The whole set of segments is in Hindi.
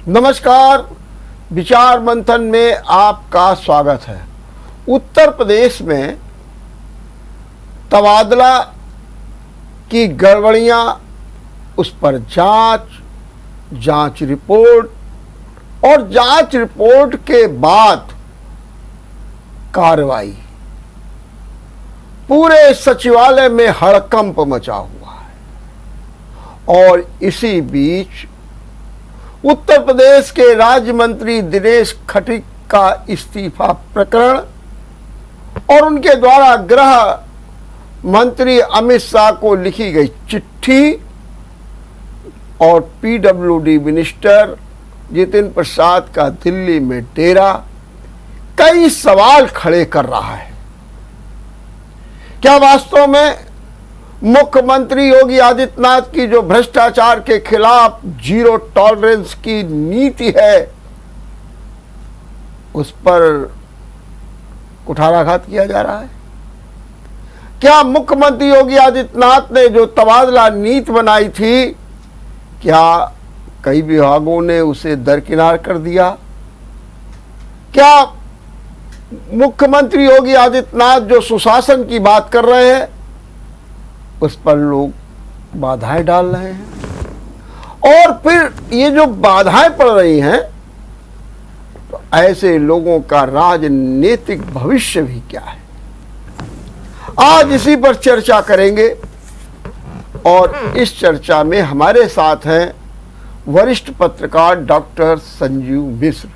नमस्कार, विचार मंथन में आपका स्वागत है। उत्तर प्रदेश में तबादला की गड़बड़ियां, उस पर जांच रिपोर्ट और जांच रिपोर्ट के बाद कार्रवाई, पूरे सचिवालय में हड़कंप मचा हुआ है। और इसी बीच उत्तर प्रदेश के राज्य मंत्री दिनेश खटीक का इस्तीफा प्रकरण और उनके द्वारा गृह मंत्री अमित शाह को लिखी गई चिट्ठी और पीडब्ल्यूडी मिनिस्टर जितिन प्रसाद का दिल्ली में डेरा कई सवाल खड़े कर रहा है। क्या वास्तव में मुख्यमंत्री योगी आदित्यनाथ की जो भ्रष्टाचार के खिलाफ जीरो टॉलरेंस की नीति है, उस पर कुठाराघात किया जा रहा है? क्या मुख्यमंत्री योगी आदित्यनाथ ने जो तबादला नीति बनाई थी, क्या कई विभागों ने उसे दरकिनार कर दिया? क्या मुख्यमंत्री योगी आदित्यनाथ जो सुशासन की बात कर रहे हैं, उस पर लोग बाधाएं डाल रहे हैं? और फिर ये जो बाधाएं पड़ रही हैं, तो ऐसे लोगों का राजनीतिक भविष्य भी क्या है? आज इसी पर चर्चा करेंगे। और इस चर्चा में हमारे साथ हैं वरिष्ठ पत्रकार डॉक्टर संजीव मिश्र।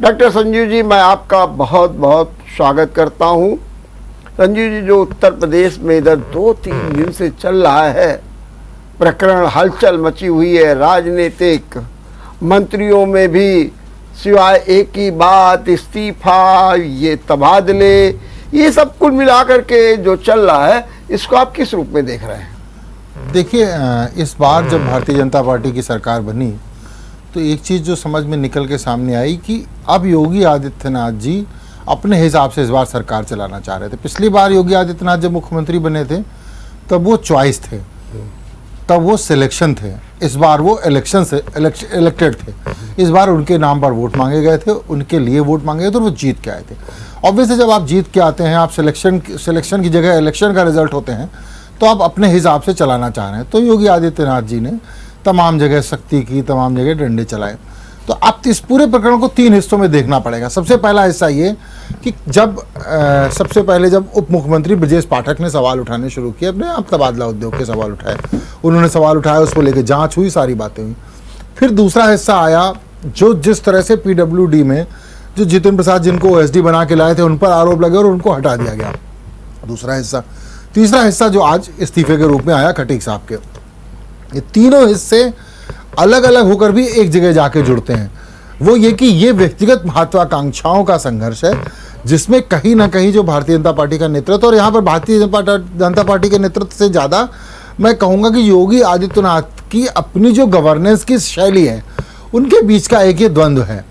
डॉक्टर संजीव जी, मैं आपका बहुत बहुत स्वागत करता हूं। संजीव जी, जो उत्तर प्रदेश में इधर 2-3 दिन से चल रहा है प्रकरण, हलचल मची हुई है राजनीतिक, मंत्रियों में भी सिवाय एक ही बात, इस्तीफा, ये तबादले, ये सब कुल मिलाकर के जो चल रहा है, इसको आप किस रूप में देख रहे हैं? देखिए, इस बार जब भारतीय जनता पार्टी की सरकार बनी तो एक चीज़ जो समझ में निकल के सामने आई कि अब योगी आदित्यनाथ जी अपने हिसाब से इस बार सरकार चलाना चाह रहे थे। पिछली बार योगी आदित्यनाथ जब मुख्यमंत्री बने थे तब वो चॉइस थे, तब वो सिलेक्शन थे। इस बार वो इलेक्शन से इलेक्टेड थे। इस बार उनके नाम पर वोट मांगे गए थे, उनके लिए वोट मांगे गए थे और वो जीत के आए थे। ऑब्वियसली जब आप जीत के आते हैं, आप सिलेक्शन की जगह इलेक्शन का रिजल्ट होते हैं, तो आप अपने हिसाब से चलाना चाह रहे हैं। तो योगी आदित्यनाथ जी ने तमाम जगह सख्ती की, तमाम जगह डंडे चलाए। तो अब इस पूरे प्रकरण को 3 हिस्सों में देखना पड़ेगा। सबसे पहला हिस्सा ये कि सबसे पहले जब उप मुख्यमंत्री ब्रजेश पाठक ने सवाल उठाने शुरू किए, अपने आप तबादला उद्योग के सवाल उठाए, उन्होंने सवाल उठाया, उसको लेकर जांच हुई, सारी बातें हुई। फिर दूसरा हिस्सा आया, जो जिस तरह से पीडब्ल्यूडी में जो जितिन प्रसाद जिनको ओएसडी बना के लाए थे, उन पर आरोप लगे और उनको हटा दिया गया, दूसरा हिस्सा। तीसरा हिस्सा जो आज इस्तीफे के रूप में आया खटीक साहब के। ये तीनों हिस्से अलग अलग होकर भी एक जगह जाके जुड़ते हैं। वो ये कि ये व्यक्तिगत महत्वाकांक्षाओं का संघर्ष है, जिसमें कहीं ना कहीं जो भारतीय जनता पार्टी का नेतृत्व, और यहाँ पर भारतीय जनता पार्टी के नेतृत्व से ज़्यादा मैं कहूँगा कि योगी आदित्यनाथ की अपनी जो गवर्नेंस की शैली है, उनके बीच का एक ये द्वंद्व है।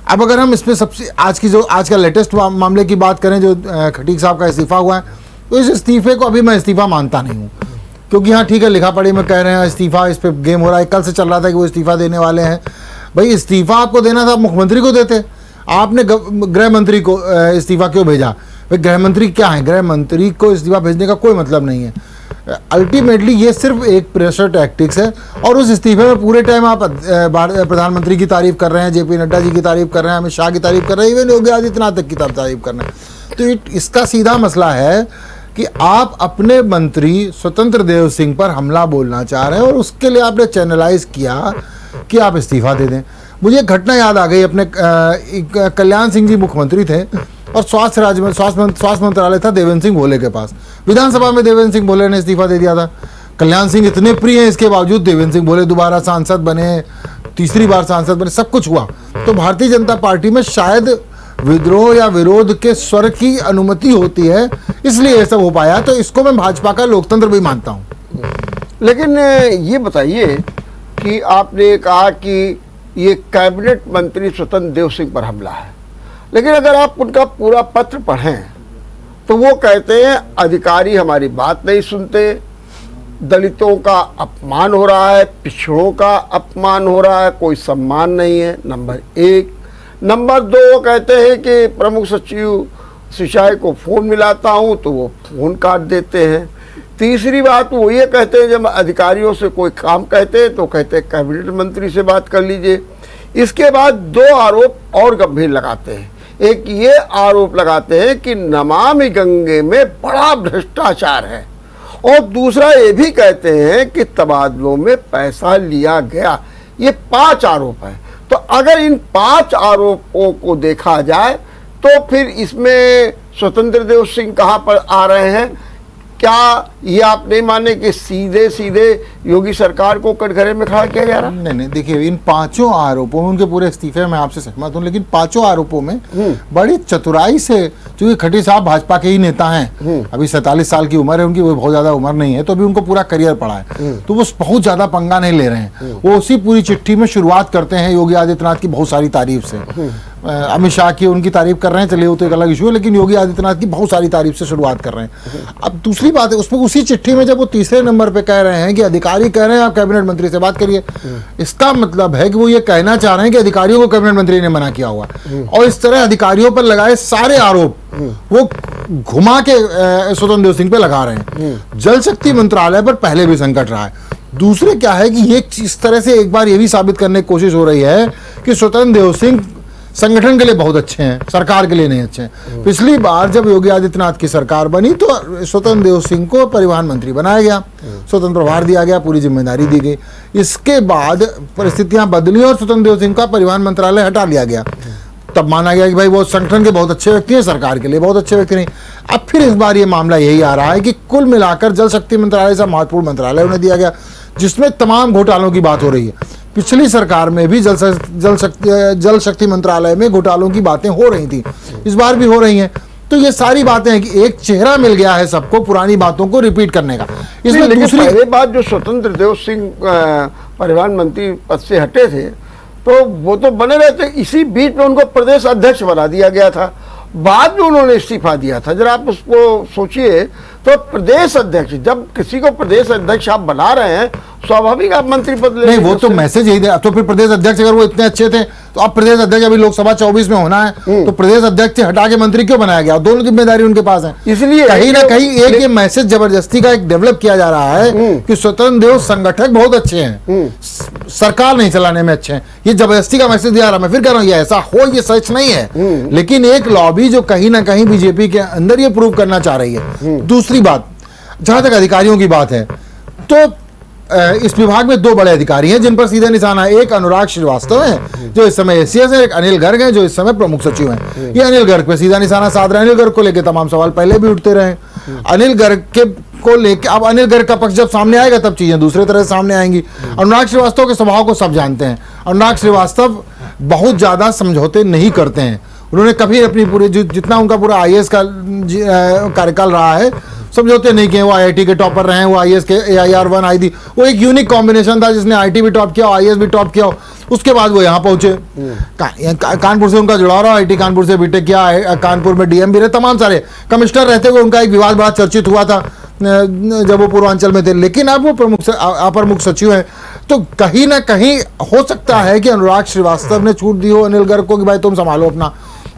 अब अगर हम इसमें सबसे आज का लेटेस्ट मामले की बात करें, जो खटीक साहब का इस्तीफा हुआ है, तो इस इस्तीफे को अभी मैं इस्तीफा मानता नहीं हूँ। क्योंकि हाँ ठीक है, लिखा पढ़ी में कह रहे हैं इस्तीफा, इस पर गेम हो रहा है। कल से चल रहा था कि वो इस्तीफा देने वाले हैं। भाई, इस्तीफा आपको देना था, मुख्यमंत्री को देते। आपने गृह मंत्री को इस्तीफा क्यों भेजा? भाई, गृह मंत्री क्या है? गृह मंत्री को इस्तीफा भेजने का कोई मतलब नहीं है। अल्टीमेटली ये सिर्फ एक प्रेशर टैक्टिक्स है। और उस इस्तीफे में पूरे टाइम आप प्रधानमंत्री की तारीफ कर रहे हैं, जेपी नड्डा जी की तारीफ कर रहे हैं, अमित शाह की तारीफ कर रहे हैं, इवन योगी आदित्यनाथ तक की तारीफ कर रहे हैं। तो इसका सीधा मसला है कि आप अपने मंत्री स्वतंत्र देव सिंह पर हमला बोलना चाह रहे हैं और उसके लिए आपने चैनलाइज किया कि आप इस्तीफा दे दें। मुझे एक घटना याद आ गई। अपने कल्याण सिंह जी मुख्यमंत्री थे और स्वास्थ्य मंत्रालय था देवेंद्र सिंह भोले के पास। विधानसभा में देवेंद्र सिंह भोले ने इस्तीफा दे दिया था। कल्याण सिंह इतने प्रिय हैं, इसके बावजूद देवेंद्र सिंह भोले दोबारा सांसद बने, तीसरी बार सांसद बने, सब कुछ हुआ। तो भारतीय जनता पार्टी में शायद विद्रोह या विरोध के स्वर की अनुमति होती है, इसलिए ये सब हो पाया। तो इसको मैं भाजपा का लोकतंत्र भी मानता हूं। लेकिन ये बताइए कि आपने कहा कि ये कैबिनेट मंत्री स्वतंत्र देव सिंह पर हमला है, लेकिन अगर आप उनका पूरा पत्र पढ़ें तो वो कहते हैं अधिकारी हमारी बात नहीं सुनते, दलितों का अपमान हो रहा है, पिछड़ों का अपमान हो रहा है, कोई सम्मान नहीं है, नंबर 1। नंबर 2, वो कहते हैं कि प्रमुख सचिव सिंचाई को फ़ोन मिलाता हूं तो वो फ़ोन काट देते हैं। तीसरी बात वो ये कहते हैं, जब अधिकारियों से कोई काम कहते हैं तो कहते हैं कैबिनेट मंत्री से बात कर लीजिए। इसके बाद 2 आरोप और गंभीर लगाते हैं। एक ये आरोप लगाते हैं कि नमामि गंगे में बड़ा भ्रष्टाचार है, और दूसरा ये भी कहते हैं कि तबादलों में पैसा लिया गया। ये 5 आरोप हैं। तो अगर इन 5 आरोपों को देखा जाए तो फिर इसमें स्वतंत्र देव सिंह कहाँ पर आ रहे हैं? क्या ये आप नहीं माने कि सीधे सीधे योगी सरकार को कटघरे में खड़ा किया जा रहा है? नहीं, देखिए, इन 5 आरोपों में, उनके पूरे इस्तीफे में आपसे सहमत हूं, लेकिन 5 आरोपों में बड़ी चतुराई से, क्योंकि खट्टी साहब भाजपा के ही नेता हैं, अभी 47 साल की उम्र है उनकी, वो बहुत ज्यादा उम्र नहीं है, तो अभी उनको पूरा करियर पड़ा है, तो वो बहुत ज्यादा पंगा नहीं ले रहे हैं। वो उसी पूरी चिट्ठी में शुरुआत करते हैं योगी आदित्यनाथ की बहुत सारी तारीफ से। अमित शाह की उनकी तारीफ कर रहे हैं, चलिए वो तो एक अलग इशू है, लेकिन योगी आदित्यनाथ की बहुत सारी तारीफ से शुरुआत कर रहे हैं। अब दूसरी बात है, उसमें उसी चिट्ठी में जब वो तीसरे नंबर पे कह रहे हैं कि अधिकारी कह रहे हैं आप कैबिनेट मंत्री से बात करिए, इसका मतलब है कि वो ये कहना चाह रहे हैं कि अधिकारियों को कैबिनेट मंत्री ने मना किया हुआ, और इस तरह अधिकारियों पर लगाए सारे आरोप वो घुमा के स्वतंत्र देव सिंह पे लगा रहे हैं। जल शक्ति मंत्रालय पर पहले भी संकट रहा है। दूसरे क्या है कि ये इस तरह से एक बार ये भी साबित करने की कोशिश हो रही है कि स्वतंत्र देव सिंह संगठन के लिए बहुत अच्छे हैं, सरकार के लिए नहीं अच्छे हैं। पिछली बार जब योगी आदित्यनाथ की सरकार बनी तो स्वतंत्र देव सिंह को परिवहन मंत्री बनाया गया, स्वतंत्र प्रभार दिया गया, पूरी जिम्मेदारी दी गई। इसके बाद परिस्थितियां बदली और स्वतंत्र देव सिंह का परिवहन मंत्रालय हटा लिया गया। तब माना गया कि भाई वो संगठन के बहुत अच्छे व्यक्ति हैं, सरकार के लिए बहुत अच्छे व्यक्ति नहीं। अब फिर इस बार ये मामला यही आ रहा है कि कुल मिलाकर जल शक्ति मंत्रालय से महत्वपूर्ण मंत्रालय उन्हें दिया गया, जिसमें तमाम घोटालों की बात हो रही है। पिछली सरकार में भी जल शक्ति मंत्रालय में घोटालों की बातें हो रही थी, इस बार भी हो रही हैं। तो ये सारी बातें हैं कि एक चेहरा मिल गया है सबको पुरानी बातों को रिपीट करने का। इसमें दूसरी पहले बात, जो स्वतंत्र देव सिंह परिवहन मंत्री पद से हटे थे तो वो तो बने रहते, इसी बीच में उनको प्रदेश अध्यक्ष बना दिया गया था, बाद में उन्होंने इस्तीफा दिया था। जरा आप उसको सोचिए, तो प्रदेश अध्यक्ष, जब किसी को प्रदेश अध्यक्ष आप बना रहे हैं, स्वाभाविक आप मंत्री पद ले। नहीं, वो तो मैसेज यही दे। तो फिर प्रदेश अध्यक्ष अगर वो इतने अच्छे थे तो अब प्रदेश अध्यक्ष, अभी लोकसभा 24 में होना है, तो प्रदेश अध्यक्ष से हटा के मंत्री क्यों बनाया गया? दोनों जिम्मेदारी उनके पास है। इसलिए कहीं ना कहीं एक ये मैसेज जबरदस्ती का एक डेवलप किया जा रहा है कि स्वतंत्र देव संगठक बहुत अच्छे हैं, सरकार नहीं चलाने में अच्छे हैं। ये जबरदस्ती का मैसेज दिया रहा। मैं फिर कह रहा हूँ ये ऐसा हो, ये सच नहीं है, लेकिन एक लॉबी जो कहीं ना कहीं बीजेपी के अंदर ये प्रूव करना चाह रही है। दूसरी बात, जहां तक अधिकारियों की बात है, तो इस विभाग में 2 बड़े अधिकारी हैं जिन पर सीधा निशाना है। एक अनुराग श्रीवास्तव है जो इस समय एसीएस है, एक अनिल गर्ग है जो इस समय प्रमुख सचिव हैं। ये अनिल गर्ग पे सीधा निशाना साध रहे हैं। अनिल गर्ग को लेकर तमाम सवाल पहले भी उठते रहे। अनिल गर्ग को लेकर अब अनिल गर्ग का पक्ष जब सामने आएगा तब चीजें दूसरे तरह से सामने आएंगी। अनुराग श्रीवास्तव के स्वभाव को सब जानते हैं। अनुराग श्रीवास्तव बहुत ज्यादा समझौते नहीं करते हैं। उन्होंने कभी अपनी पूरी जितना उनका पूरा आईएएस का कार्यकाल रहा है, समझौते नहीं किए। वो आईआईटी के टॉपर रहे हैं, वो आईएएस के AIR 1 आई थी, वो एक यूनिक कॉम्बिनेशन था जिसने आईटी भी टॉप किया, आईएएस भी टॉप किया। उसके बाद वो यहाँ पहुंचे। कानपुर से उनका जुड़ाव रहा, आईटी कानपुर से बीटेक किया, कानपुर में डीएम भी रहे, तमाम सारे कमिश्नर रहते हुए उनका एक विवाद बड़ा चर्चित हुआ था जब वो पूर्वांचल में थे। लेकिन अब वो अपर मुख्य सचिव हैं, तो कहीं ना कहीं हो सकता है कि अनुराग श्रीवास्तव ने छूट दी हो अनिल गर्ग को कि भाई तुम संभालो अपना।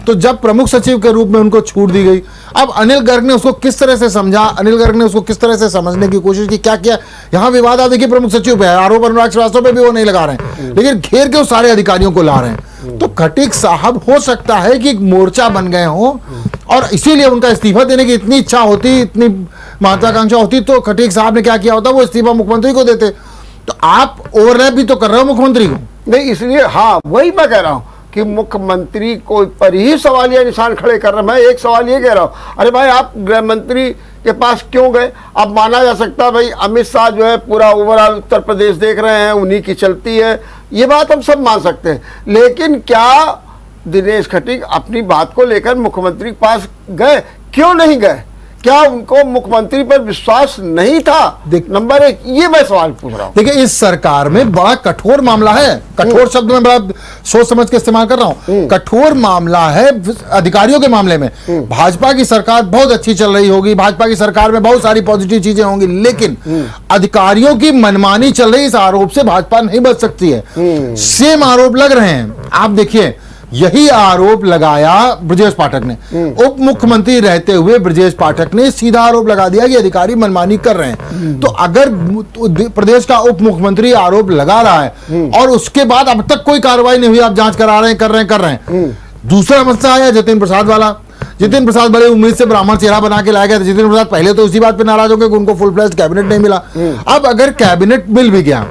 तो जब प्रमुख सचिव के रूप में उनको छूट दी गई, अब अनिल गर्ग ने उसको किस तरह से समझा, अनिल गर्ग ने उसको किस तरह से समझने की कोशिश की, क्या किया। यहाँ विवाद देखिए प्रमुख सचिव पे है, आरोप अनुराग श्रीवास्तव पे भी वो नहीं लगा रहे हैं, लेकिन घेर के उस सारे अधिकारियों को ला रहे हैं। तो खटीक साहब हो सकता है कि एक मोर्चा बन गए हो, और इसीलिए उनका इस्तीफा देने की इतनी इच्छा होती, इतनी महत्वाकांक्षा होती, तो खटीक साहब ने क्या किया होता, वो इस्तीफा मुख्यमंत्री को देते। तो आप ओवरलैप भी तो कर रहे हो मुख्यमंत्री को। नहीं, इसलिए हाँ, वही मैं कह रहा हूँ कि मुख्यमंत्री को पर ही सवालिया निशान खड़े कर रहा। मैं एक सवाल ये कह रहा हूँ, अरे भाई आप गृह मंत्री के पास क्यों गए? अब माना जा सकता है भाई अमित शाह जो है पूरा ओवरऑल उत्तर प्रदेश देख रहे हैं, उन्हीं की चलती है, ये बात हम सब मान सकते हैं। लेकिन क्या दिनेश खटीक अपनी बात को लेकर मुख्यमंत्री के पास गए? क्यों नहीं गए? क्या उनको मुख्यमंत्री पर विश्वास नहीं था? नंबर एक, ये मैं सवाल पूछ रहा हूं। देखिए, इस सरकार में बड़ा कठोर मामला है, कठोर शब्द में बड़ा सोच समझ के इस्तेमाल कर रहा हूं, कठोर मामला है अधिकारियों के मामले में। भाजपा की सरकार बहुत अच्छी चल रही होगी, भाजपा की सरकार में बहुत सारी पॉजिटिव चीजें होंगी, लेकिन अधिकारियों की मनमानी चल रही, इस आरोप से भाजपा नहीं बच सकती है। सेम आरोप लग रहे हैं। आप देखिए, यही आरोप लगाया ब्रजेश पाठक ने, उप मुख्यमंत्री रहते हुए ब्रजेश पाठक ने सीधा आरोप लगा दिया कि अधिकारी मनमानी कर रहे हैं। तो अगर प्रदेश का उप मुख्यमंत्री आरोप लगा रहा है और उसके बाद अब तक कोई कार्रवाई नहीं हुई, आप जांच करा रहे हैं, कर रहे हैं। दूसरा मसला आया जतिन प्रसाद वाला। जितिन प्रसाद बड़े उम्मीद से ब्राह्मण चेहरा बना के लाया गया था। जितिन प्रसाद पहले तो उसी बात पे नाराज हो गए कि उनको फुल फ्लैश कैबिनेट नहीं मिला। अब अगर कैबिनेट मिल भी गया,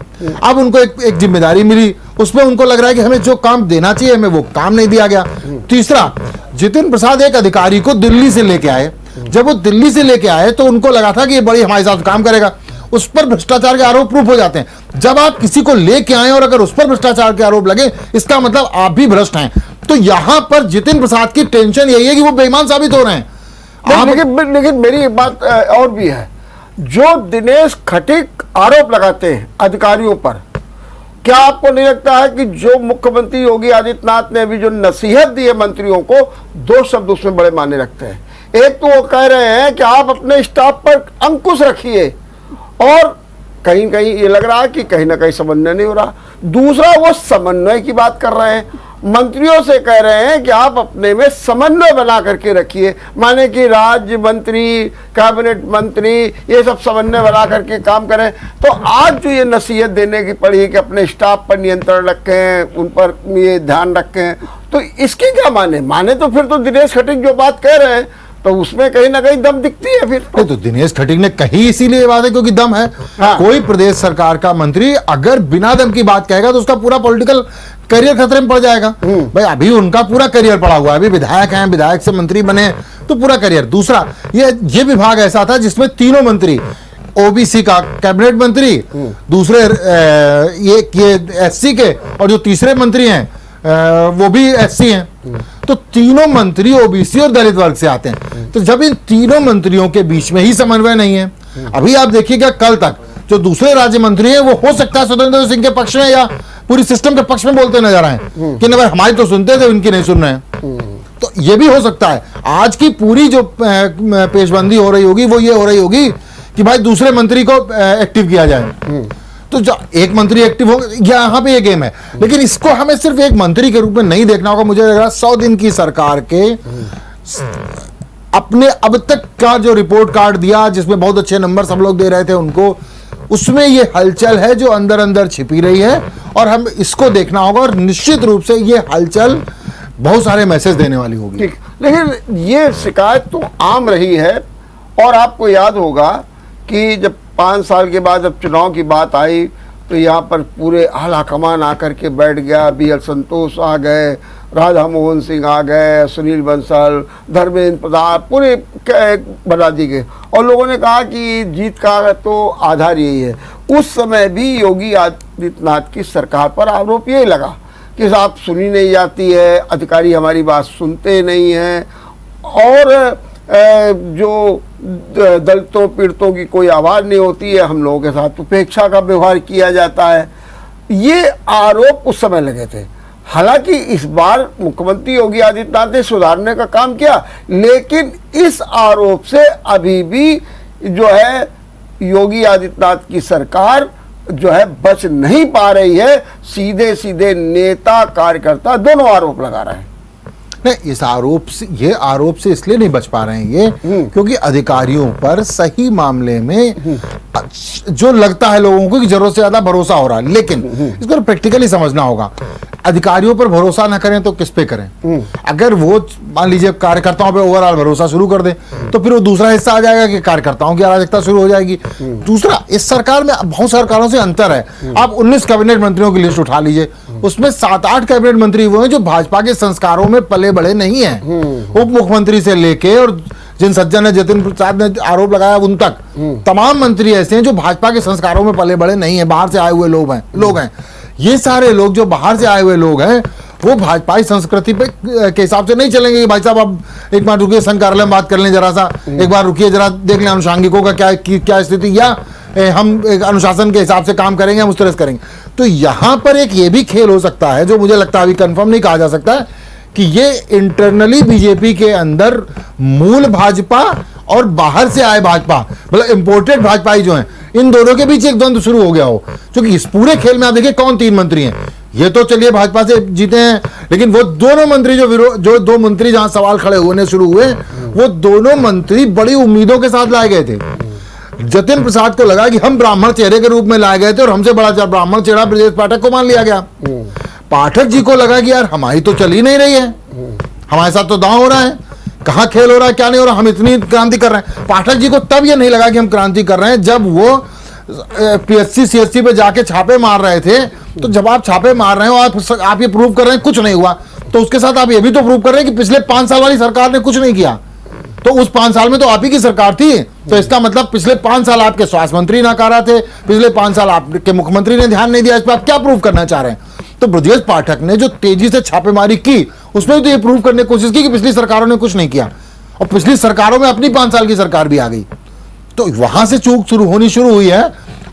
अब उनको एक जिम्मेदारी मिली, उसमें उनको लग रहा है कि हमें जो काम देना चाहिए हमें वो काम नहीं दिया गया। तीसरा, जितिन प्रसाद एक अधिकारी को दिल्ली से लेके आए। जब वो दिल्ली से लेके आए तो उनको लगा था कि ये बड़ी हमारे साथ काम करेगा, उस पर भ्रष्टाचार के आरोप प्रूफ हो जाते हैं। जब आप किसी को लेके आए और अगर उस पर भ्रष्टाचार के आरोप लगे, इसका मतलब आप भी भ्रष्ट हैं। तो यहां पर जितिन प्रसाद की टेंशन यही है कि वो बेईमान साबित हो रहे हैं। लेकिन मेरी एक बात और भी है, जो दिनेश खटीक आरोप लगाते हैं अधिकारियों पर, क्या आपको नहीं लगता है कि जो मुख्यमंत्री योगी आदित्यनाथ ने अभी जो नसीहत दी है मंत्रियों को, दो शब्द उसमें बड़े मायने रखते हैं। एक तो वो कह रहे हैं कि आप अपने स्टाफ पर अंकुश रखिए, और कहीं कहीं ये लग रहा है कि कहीं ना कहीं समन्वय नहीं हो रहा। दूसरा, वो समन्वय की बात कर रहे हैं, मंत्रियों से कह रहे हैं कि आप अपने में समन्वय बना करके रखिए, माने कि राज्य मंत्री, कैबिनेट मंत्री, ये सब समन्वय बना करके काम करें। तो आज जो ये नसीहत देने की पड़ी है कि अपने स्टाफ पर नियंत्रण रखें, उन पर ये ध्यान रखें, तो इसकी क्या माने तो फिर तो दिनेश खटीक जो बात कह रहे हैं तो उसमें कहीं ना कहीं दम दिखती है। फिर तो दिनेश खटीक ने कही इसीलिए बात है क्योंकि दम है। हाँ। कोई प्रदेश सरकार का मंत्री अगर बिना दम की बात कहेगा तो उसका पूरा पॉलिटिकल करियर खतरे में पड़ जाएगा। भाई अभी उनका पूरा करियर पड़ा हुआ है, अभी विधायक हैं, विधायक से मंत्री बने तो पूरा करियर। दूसरा, ये विभाग ऐसा था जिसमें तीनों मंत्री, ओबीसी का कैबिनेट मंत्री, दूसरे ये एससी के, और जो तीसरे मंत्री हैं वो भी एससी हैं। तो तीनों मंत्री ओबीसी और दलित वर्ग से आते हैं। तो जब इन तीनों मंत्रियों के बीच में ही समन्वय नहीं है, अभी आप देखिएगा कल तक जो दूसरे राज्य मंत्री हैं वो हो सकता है स्वतंत्र सिंह के पक्ष में या पूरी सिस्टम के पक्ष में बोलते नजर आए कि नहीं हमारी तो सुनते थे, इनकी नहीं सुन रहे हैं। तो ये भी हो सकता है। आज की पूरी जो पेशबंदी हो रही होगी वो ये हो रही होगी कि भाई दूसरे मंत्री को एक्टिव किया जाए। तो जो एक मंत्री एक्टिव होगा, यहां पे ये गेम है। लेकिन इसको हमें सिर्फ एक मंत्री के रूप में नहीं देखना होगा। मुझे लग रहा है 100 दिन की सरकार के अपने अब तक का जो रिपोर्ट कार्ड दिया, जिसमें बहुत अच्छे नंबर सब लोग दे रहे थे उनको, उसमें ये हलचल है जो अंदर अंदर छिपी रही है और हम इसको देखना होगा। और निश्चित रूप से ये हलचल बहुत सारे मैसेज देने वाली होगी। लेकिन ये शिकायत तो आम रही है, और आपको याद होगा कि जब 5 साल के बाद जब चुनाव की बात आई तो यहाँ पर पूरे आला कमान आकर के बैठ गया। BL संतोष आ गए, राधा मोहन सिंह आ गए, सुनील बंसल, धर्मेंद्र प्रधान, पूरे बना दी गए, और लोगों ने कहा कि जीत का तो आधार यही है। उस समय भी योगी आदित्यनाथ की सरकार पर आरोप यही लगा कि साहब सुनी नहीं जाती है, अधिकारी हमारी बात सुनते नहीं हैं, और जो दलितों पीड़ितों की कोई आवाज़ नहीं होती है, हम लोगों के साथ उपेक्षा का व्यवहार किया जाता है। ये आरोप उस समय लगे थे। हालांकि इस बार मुख्यमंत्री योगी आदित्यनाथ ने सुधारने का काम किया, लेकिन इस आरोप से अभी भी जो है योगी आदित्यनाथ की सरकार जो है बच नहीं पा रही है। सीधे सीधे नेता कार्यकर्ता दोनों आरोप लगा रहे हैं। नहीं, इस आरोप से, ये आरोप से इसलिए नहीं बच पा रहे हैं ये क्योंकि अधिकारियों पर सही मामले में जो लगता है लोगों को कि जरूरत से ज्यादा भरोसा हो रहा है। लेकिन इसको प्रैक्टिकली समझना होगा। अधिकारियों पर भरोसा ना करें तो किस पे करें? अगर वो मान लीजिए कार्यकर्ताओं पे ओवरऑल भरोसा शुरू कर दें तो फिर वो दूसरा हिस्सा आ जाएगा कि कार्यकर्ताओं की अराजकता शुरू हो जाएगी। दूसरा, इस सरकार में बहुत सरकारों से अंतर है। आप 19 कैबिनेट मंत्रियों की लिस्ट उठा लीजिए, उसमें 7-8 कैबिनेट मंत्री वो हैं जो भाजपा के संस्कारों में पले बड़े नहीं हैं। उप मुख्यमंत्री से लेके और जिन सज्जन ने जितिन प्रसाद ने आरोप लगाया उन तक तमाम मंत्री ऐसे हैं जो भाजपा के संस्कारों में पले बड़े नहीं हैं, बाहर से आए हुए लोग हैं। ये सारे लोग जो बाहर से आए हुए लोग हैं वो भाजपाई संस्कृति पे के हिसाब से नहीं चलेंगे कि भाई साहब अब एक बार रुकिए, संघ कार्यालय में बात कर लें जरा सा, एक बार रुकिए जरा देख लें अनुषांगिकों का क्या स्थिति, या हम एक अनुशासन के हिसाब से काम करेंगे, हम उस तरह से करेंगे। तो यहां पर एक ये भी खेल हो सकता है जो मुझे लगता है अभी कंफर्म नहीं कहा जा सकता है कि ये इंटरनली बीजेपी के अंदर मूल भाजपा और बाहर से आए भाजपा, मतलब इंपोर्टेड भाजपाई जो हैं, इन दोनों के बीच एक द्वंद्व शुरू हो गया हो। क्योंकि इस पूरे खेल में आप देखिए कौन 3 मंत्री हैं, ये तो चलिए भाजपा से जीते हैं, लेकिन वो दोनों मंत्री जो 2 मंत्री जहां सवाल खड़े होने शुरू हुए, वो दोनों मंत्री बड़ी उम्मीदों के साथ लाए गए थे। जतिन प्रसाद को लगा कि हम ब्राह्मण चेहरे के रूप में लाए गए थे और हमसे बड़ा ब्राह्मण चेहरा ब्रजेश पाठक को मान लिया गया। पाठक जी को लगा कि यार हमारी तो चल ही नहीं रही है, हमारे साथ तो दांव हो रहा है, कहां खेल हो रहा है क्या नहीं हो रहा, हम इतनी क्रांति कर रहे हैं। पाठक जी को तब ये नहीं लगा कि हम क्रांति कर रहे हैं जब वो पीएससी सीएससी पे जाके छापे मार रहे थे। तो जब आप छापे मार रहे हो, आप ये प्रूव कर रहे हैं कुछ नहीं हुआ, तो उसके साथ आप ये भी तो प्रूव कर रहे हैं कि पिछले 5 साल वाली सरकार ने कुछ नहीं किया। तो उस 5 साल में तो आप ही की सरकार थी, तो इसका मतलब पिछले 5 साल आपके स्वास्थ्य मंत्री नाकारा थे, पिछले 5 साल आपके मुख्यमंत्री ने ध्यान नहीं दिया। इस पर आप क्या प्रूव करना चाह रहे हैं? तो ब्रजेश पाठक ने जो तेजी से छापेमारी की, उसमें भी तो ये प्रूव करने की कोशिश की कि पिछली सरकारों ने कुछ नहीं किया, और पिछली सरकारों में अपनी 5 साल की सरकार भी आ गई। तो वहां से चूक होनी शुरू हुई है।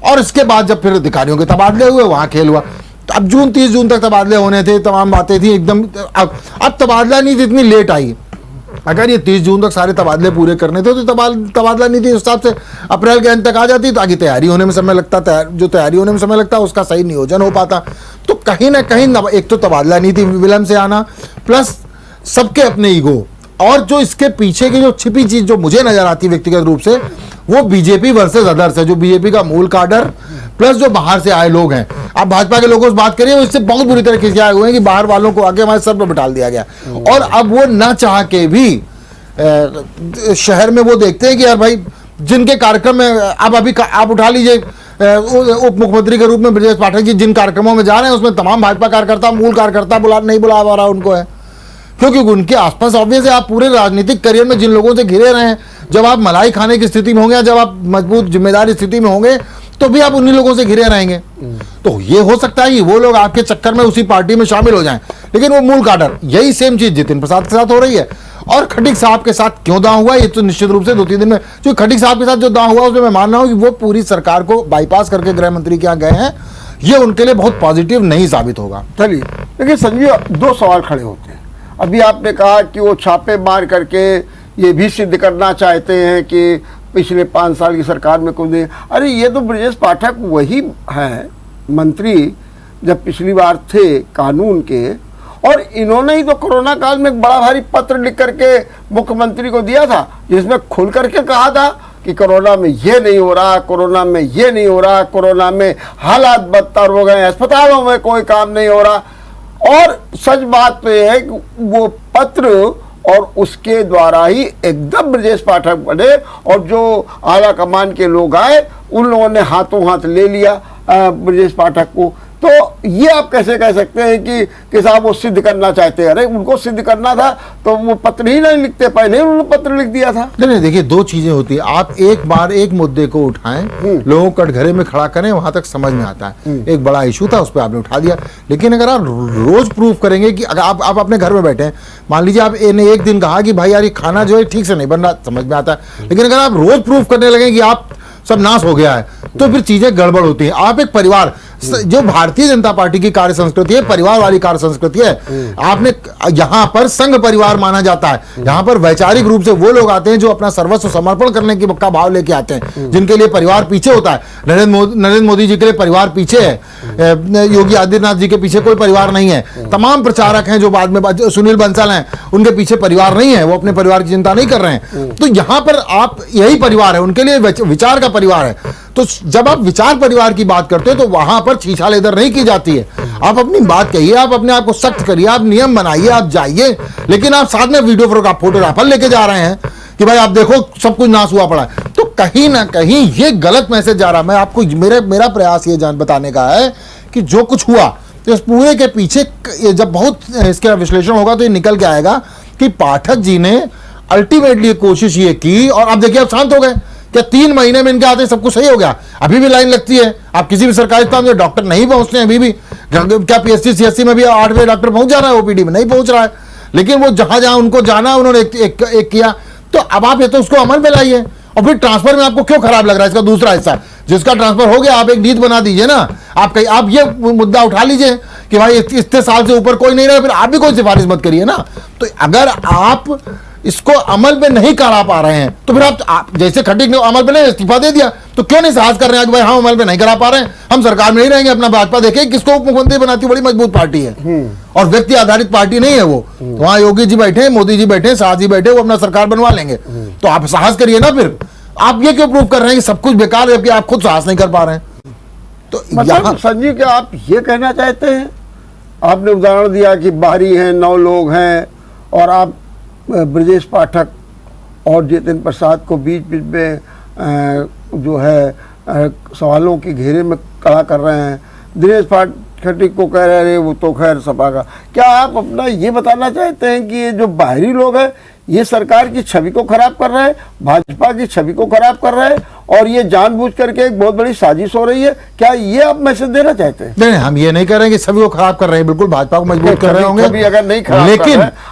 और इसके बाद जब फिर अधिकारियों के तबादले हुए, वहां खेल हुआ। तो अब 30 जून तक तबादले होने थे, तमाम बातें थी एकदम। अब तबादला नीति इतनी लेट आई। अगर ये 30 जून तक सारे तबादले पूरे करने थे तो तबादला नीति उस हिसाब से अप्रैल के अंत तक आ जाती, तो आगे तैयारी होने में समय लगता, जो तैयारी होने में समय लगता उसका सही नियोजन हो पाता। तो कहीं ना कहीं एक तो तबादला नीति विलंब से आना, प्लस सबके अपने ईगो, और जो इसके पीछे की जो छिपी चीज जो मुझे नजर आती व्यक्तिगत रूप से, वो बीजेपी वर्सेस अदर्स है। जो बीजेपी का मूल काडर प्लस जो बाहर से आए लोग हैं। आप भाजपा के लोगों से बात करिए, वो इससे बहुत बुरी तरह खिंचाए हुए हैं कि बाहर वालों को आगे हमारे सर पर बिठा दिया गया, और अब वो ना चाह के भी शहर में वो देखते हैं कि यार भाई जिनके कार्यक्रम में आप उठा लीजिए, उप मुख्यमंत्री के रूप में ब्रजेश पाठक जी जिन कार्यक्रमों में जा रहे हैं, उसमें तमाम भाजपा कार्यकर्ता, मूल कार्यकर्ता नहीं बुला पा रहा उनको है, क्योंकि उनके आसपास ऑब्वियस है। आप पूरे राजनीतिक करियर में जिन लोगों से घिरे रहे हैं, जब आप मलाई खाने की स्थिति में होंगे, जब आप मजबूत जिम्मेदारी स्थिति में होंगे, तो भी आप उन्हीं लोगों से घिरे रहेंगे। तो ये हो सकता है कि वो लोग आपके चक्कर में उसी पार्टी में शामिल हो जाएं, लेकिन वो मूल काडर, यही सेम चीज जितिन प्रसाद के साथ हो रही है। और खटीक साहब के साथ क्यों दांव हुआ, ये तो निश्चित रूप से 2-3 दिन में, जो खटीक साहब के साथ जो दांव हुआ, उसमें मैं मान रहा हूं कि वो पूरी सरकार को बाईपास करके गृह मंत्री के यहाँ गए हैं। ये उनके लिए बहुत पॉजिटिव नहीं साबित होगा। चलिए, देखिए संजीव, 2 सवाल खड़े होते हैं। अभी आपने कहा कि वो छापे मार करके ये भी सिद्ध करना चाहते हैं कि पिछले 5 साल की सरकार में कुछ नहीं। अरे ये तो ब्रजेश पाठक वही हैं मंत्री जब पिछली बार थे कानून के, और इन्होंने ही तो कोरोना काल में एक बड़ा भारी पत्र लिख करके मुख्यमंत्री को दिया था, जिसमें खुल करके कहा था कि कोरोना में ये नहीं हो रहा, कोरोना में ये नहीं हो रहा, कोरोना में हालात बदतर हो गए, अस्पतालों में कोई काम नहीं हो रहा। और सच बात तो यह है कि वो पत्र और उसके द्वारा ही एकदम ब्रजेश पाठक बने, और जो आला कमान के लोग आए उन लोगों ने हाथों हाथ ले लिया ब्रजेश पाठक को। तो ये आप कैसे कह सकते हैं कि साहब वो सिद्ध करना चाहते हैं? अरे उनको सिद्ध करना था तो वो पत्र ही नहीं लिखते, पहले उन्होंने पत्र लिख दिया था। नहीं, देखिए 2 चीजें होती है। आप एक बार एक मुद्दे को उठाएं, लोगों को कटघरे में खड़ा करें, वहां तक समझ में आता है। एक बड़ा इशू था, उस पर आपने उठा दिया। लेकिन अगर आप रोज प्रूफ करेंगे कि अगर आप अपने घर में बैठे हैं, मान लीजिए आप ने एक दिन कहा कि भाई यार ये खाना जो है ठीक से नहीं बन रहा, समझ में आता है। लेकिन अगर आप रोज प्रूफ करने लगे कि आप सब नाश हो गया है, तो फिर चीजें गड़बड़ होती हैं। आप एक परिवार, जो भारतीय जनता पार्टी की कार्य संस्कृति है, परिवार वाली कार्य संस्कृति है। आपने यहाँ पर संघ परिवार माना जाता है। यहाँ पर वैचारिक रूप से वो लोग आते हैं जो अपना सर्वस्व समर्पण करने का भाव लेके आते हैं, जिनके लिए परिवार पीछे होता है। नरेंद्र मोदी जी के लिए परिवार पीछे है, योगी आदित्यनाथ जी के पीछे कोई परिवार नहीं है। तमाम प्रचारक हैं जो बाद में, सुनील बंसल हैं, उनके पीछे परिवार नहीं है, वो अपने परिवार की चिंता नहीं कर रहे हैं। तो यहाँ पर आप यही परिवार है, उनके लिए विचार का परिवार है। तो जब आप विचार परिवार की बात करते हो तो वहां पर छीछा लेदर नहीं की जाती है। आप अपनी बात कहिए, आप अपने आप को सख्त करिए, आप नियम बनाइए, आप जाइए, लेकिन आप साथ में फोटोग्राफर लेके जा रहे हैं कि भाई आप देखो सब कुछ नाश हुआ पड़ा है। तो कहीं ना कहीं ये गलत मैसेज जा रहा है। मैं आपको मेरा प्रयास ये बताने का है कि जो कुछ हुआ, तो इस पूरे के पीछे जब बहुत इसका विश्लेषण होगा तो ये निकल के आएगा कि पाठक जी ने अल्टीमेटली कोशिश ये की, और अब देखिए आप शांत हो गए क्या 3 महीने में इनके आते सब कुछ सही हो गया? अभी भी लाइन लगती है। आप किसी भी सरकारी स्थान में डॉक्टर नहीं पहुंचते हैं अभी भी। क्या PSC CSC में भी 8वें डॉक्टर पहुंच जा रहा है, OPD में नहीं पहुंच रहा है। लेकिन वो जहां जहां उनको जाना उन्होंने एक किया। तो अब आप ये तो उसको अमल में लाइए। और फिर ट्रांसफर में आपको क्यों खराब लग रहा है? इसका दूसरा हिस्सा, जिसका ट्रांसफर हो गया आप एक नीति बना दीजिए ना। आप ये मुद्दा उठा लीजिए कि भाई इतने साल से ऊपर कोई नहीं रहा, फिर आप भी कोई सिफारिश मत करिए ना। तो अगर आप इसको अमल में नहीं करा पा रहे हैं तो फिर आप जैसे खटीक ने अमल में नहीं, इस्तीफा दे दिया, तो क्यों नहीं साहस कर रहे हैं कि भाई हम अमल में नहीं करा पा रहे हैं, हम सरकार में नहीं रहेंगे, अपना भाजपा देखे किसको उप मुख्यमंत्री बनाती, बड़ी मजबूत पार्टी है और व्यक्ति आधारित पार्टी नहीं है वो। वहां योगी जी बैठे, मोदी जी बैठे, शाह जी बैठे, वो अपना सरकार बनवा लेंगे। तो आप साहस करिए ना। फिर आप ये क्यों प्रूव कर रहे हैं कि सब कुछ बेकार है, जबकि आप खुद साहस नहीं कर पा रहे हैं? तो मतलब संजीव, क्या आप ये कहना चाहते हैं, आपने उदाहरण दिया कि बाहरी हैं, 9 लोग हैं, और आप ब्रजेश पाठक और जितेंद्र प्रसाद को बीच बीच में जो है सवालों के घेरे में खड़ा कर रहे हैं। दिनेश खटीक को कह रहे हैं वो तो खैर सपा का। क्या आप अपना ये बताना चाहते हैं कि ये जो बाहरी लोग हैं ये सरकार की छवि को खराब कर रहे हैं, भाजपा की छवि को खराब कर रहे हैं, और ये जानबूझ करके एक बहुत बड़ी साजिश हो रही है? क्या ये आप मैसेज देना चाहते हैं? नहीं, हम ये नहीं कह रहे हैं कि छवि को खराब कर रहे हैं, बिल्कुल भाजपा को मजबूत कर रहे होंगे। अगर नहीं खराब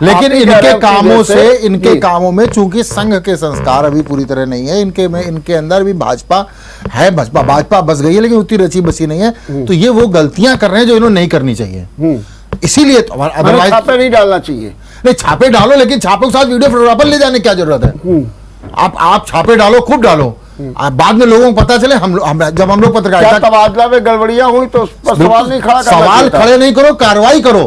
लेकिन इनके कामों से, इनके कामों में चूंकि संघ के संस्कार अभी पूरी तरह नहीं है, इनके अंदर भी भाजपा है, भाजपा बस गई है, लेकिन उतनी रची बसी नहीं है। तो ये वो गलतियां कर रहे हैं जो इन्होंने नहीं करनी चाहिए। इसीलिए तो अदरवाइज छापे नहीं डालना चाहिए। नहीं, छापे डालो, लेकिन छापों के साथ वीडियो फोटोग्राफर ले जाने की क्या जरूरत है? आप छापे डालो, खूब डालो, बाद में लोगों को पता चले। जब हम लोग पत्रकारिता तबादला में गड़बड़ियां हुई तो उस पर सवाल नहीं खड़ा, सवाल खड़े नहीं करो, कार्रवाई करो।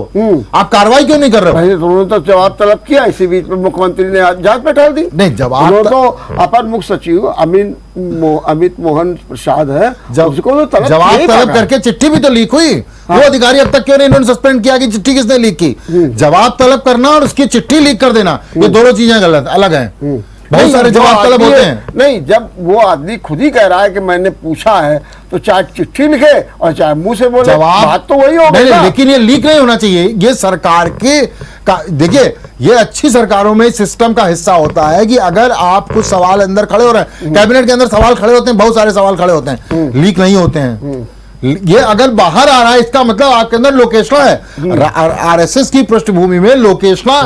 आप कार्रवाई क्यों नहीं कर रहे हो? उन्होंने तो जवाब तलब किया, इसी बीच में मुख्यमंत्री ने जांच में डाल दी। नहीं, जवाब तो अपर मुख्य सचिव अमित मोहन प्रसाद है, उसको तो जवाब तलब करके चिट्ठी भी तो लीक हुई। वो अधिकारी अब तक क्यों नहीं इन्होंने सस्पेंड किया कि चिट्ठी किसने लीक की? जवाब तलब करना और उसकी चिट्ठी लीक कर देना, ये दोनों चीजें गलत अलग हैं। बहुत सारे जवाब तलब होते हैं। नहीं, जब वो आदमी खुद ही कह रहा है कि मैंने पूछा है, तो चाहे चिट्ठी लिखे और चाहे मुंह से बोले, बात तो वही होगी। नहीं, लेकिन ये लीक नहीं होना चाहिए। ये सरकार के देखिए, ये अच्छी सरकारों में सिस्टम का हिस्सा होता है कि अगर आप कुछ सवाल अंदर खड़े हो रहे हैं, कैबिनेट के अंदर सवाल खड़े होते हैं, बहुत सारे सवाल खड़े होते हैं, लीक नहीं होते हैं। ये अगर बाहर आ रहा है, इसका मतलब आपके अंदर लोकेशना है। RSS की पृष्ठभूमि में लोकेशना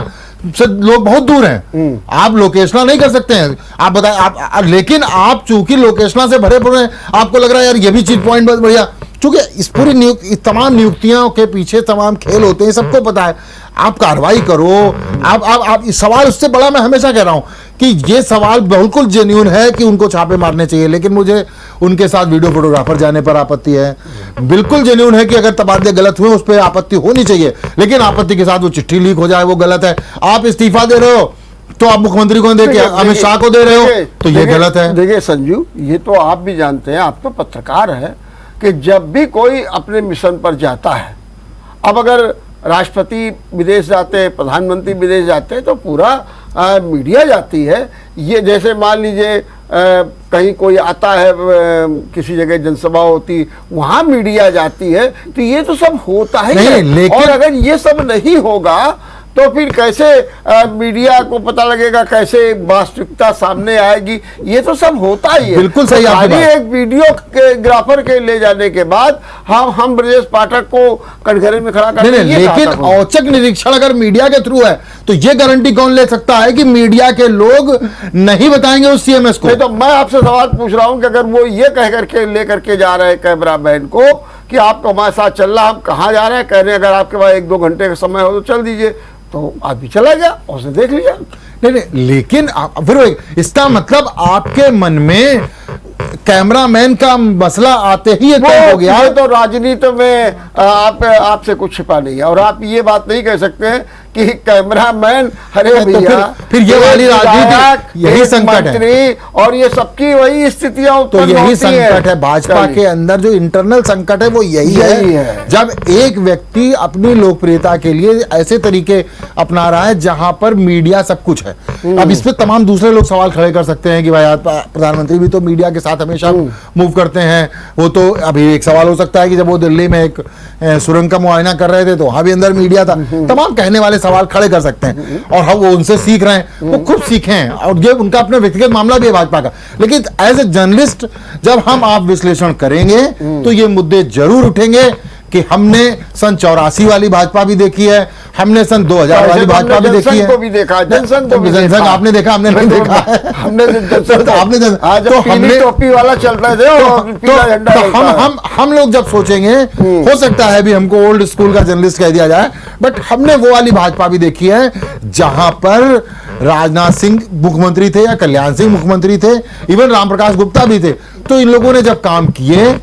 से लोग बहुत दूर हैं। आप लोकेशना नहीं कर सकते हैं। आप बताएं, लेकिन आप चूंकि लोकेशना से भरे पड़े हैं, आपको लग रहा है यार ये भी चीज पॉइंट बहुत बढ़िया, चूंकि इस पूरी तमाम नियुक्तियों के पीछे तमाम खेल होते हैं, सबको पता है। आप कार्रवाई करो। आप इस सवाल उससे बड़ा, मैं हमेशा कह रहा हूं कि ये सवाल बिल्कुल जेन्युइन है कि उनको छापे मारने चाहिए, लेकिन मुझे उनके साथ वीडियो फोटोग्राफर जाने पर आपत्ति है। बिल्कुल जेन्युइन है कि अगर तबादले गलत हुए उस पर आपत्ति होनी चाहिए, लेकिन आपत्ति के साथ वो चिट्ठी लीक हो जाए वो गलत है। आप इस्तीफा दे रहे हो तो आप मुख्यमंत्री को दे के अमित शाह को दे रहे हो, तो ये गलत है। देखिए संजीव, ये तो आप भी जानते हैं, आप तो पत्रकार है, कि जब भी कोई अपने मिशन पर जाता है, अब अगर राष्ट्रपति विदेश जाते हैं, प्रधानमंत्री विदेश जाते हैं, तो पूरा मीडिया जाती है। ये जैसे मान लीजिए कहीं कोई आता है, किसी जगह जनसभा होती, वहाँ मीडिया जाती है, तो ये तो सब होता है। लेकिन और अगर ये सब नहीं होगा तो फिर कैसे मीडिया को पता लगेगा, कैसे वास्तविकता सामने आएगी? ये तो सब होता ही है। बिल्कुल सही। खाली एक वीडियो के ग्राफर के ले जाने के बाद हम ब्रजेश पाठक को कटघरे में खड़ा करते हैं। लेकिन औचक निरीक्षण अगर मीडिया के थ्रू है तो ये गारंटी कौन ले सकता है कि मीडिया के लोग नहीं बताएंगे उस CMS को? तो मैं आपसे सवाल पूछ रहा हूं कि अगर वो ये कह करके लेकर के जा रहे हैं कैमरा मैन को कि आपको हमारे साथ चल रहा, हम कहाँ जा रहे हैं, कह रहे हैं अगर आपके पास 1-2 घंटे का समय हो तो चल दीजिए, तो आदमी चला गया, उसने देख लिया। नहीं, लेकिन फिर इसका मतलब आपके मन में कैमरामैन का मसला आते ही तय हो गया। तो राजनीति में आपसे कुछ छिपा नहीं है, और आप ये बात नहीं कह सकते हैं कि कैमरामैन, अरे भैया, फिर ये वाली राजनीति, यही संकट है, और ये सबकी वही स्थितियां तो यही संकट है। भाजपा के अंदर जो इंटरनल संकट है वो यही है। जब एक व्यक्ति अपनी लोकप्रियता के लिए ऐसे तरीके अपना रहा है जहां पर मीडिया सब कुछ है। अब इस पे तमाम दूसरे लोग सवाल खड़े कर सकते हैं कि भाई प्रधानमंत्री भी तो मीडिया के साथ हमेशा मूव करते हैं। वो तो अभी एक सवाल हो सकता है कि जब वो दिल्ली में एक सुरंग का मुआयना कर रहे थे तो वहां भी अंदर मीडिया था। तमाम कहने वाले सवाल खड़े कर सकते हैं और हम वो उनसे सीख रहे हैं, वो खुद सीखे हैं और ये उनका अपना व्यक्तिगत मामला भी है भाजपा का। लेकिन एज ए जर्नलिस्ट जब हम आप विश्लेषण करेंगे तो ये मुद्दे जरूर उठेंगे कि हमने सन 84 वाली भाजपा भी देखी है, हमने सन 2000 वाली भाजपा भी देखी है, जनसंघ आपने देखा, हमने नहीं देखा है, हमने तो हमने टोपी वाला चल रहे थे और पीला झंडा तो हम लोग जब सोचेंगे, हो सकता है भी हमको ओल्ड स्कूल का जर्नलिस्ट कह दिया जाए, बट हमने वो वाली भाजपा भी देखी है जहां पर राजनाथ सिंह मुख्यमंत्री थे या कल्याण सिंह मुख्यमंत्री थे, इवन रामप्रकाश गुप्ता भी थे। तो इन लोगों ने जब काम किए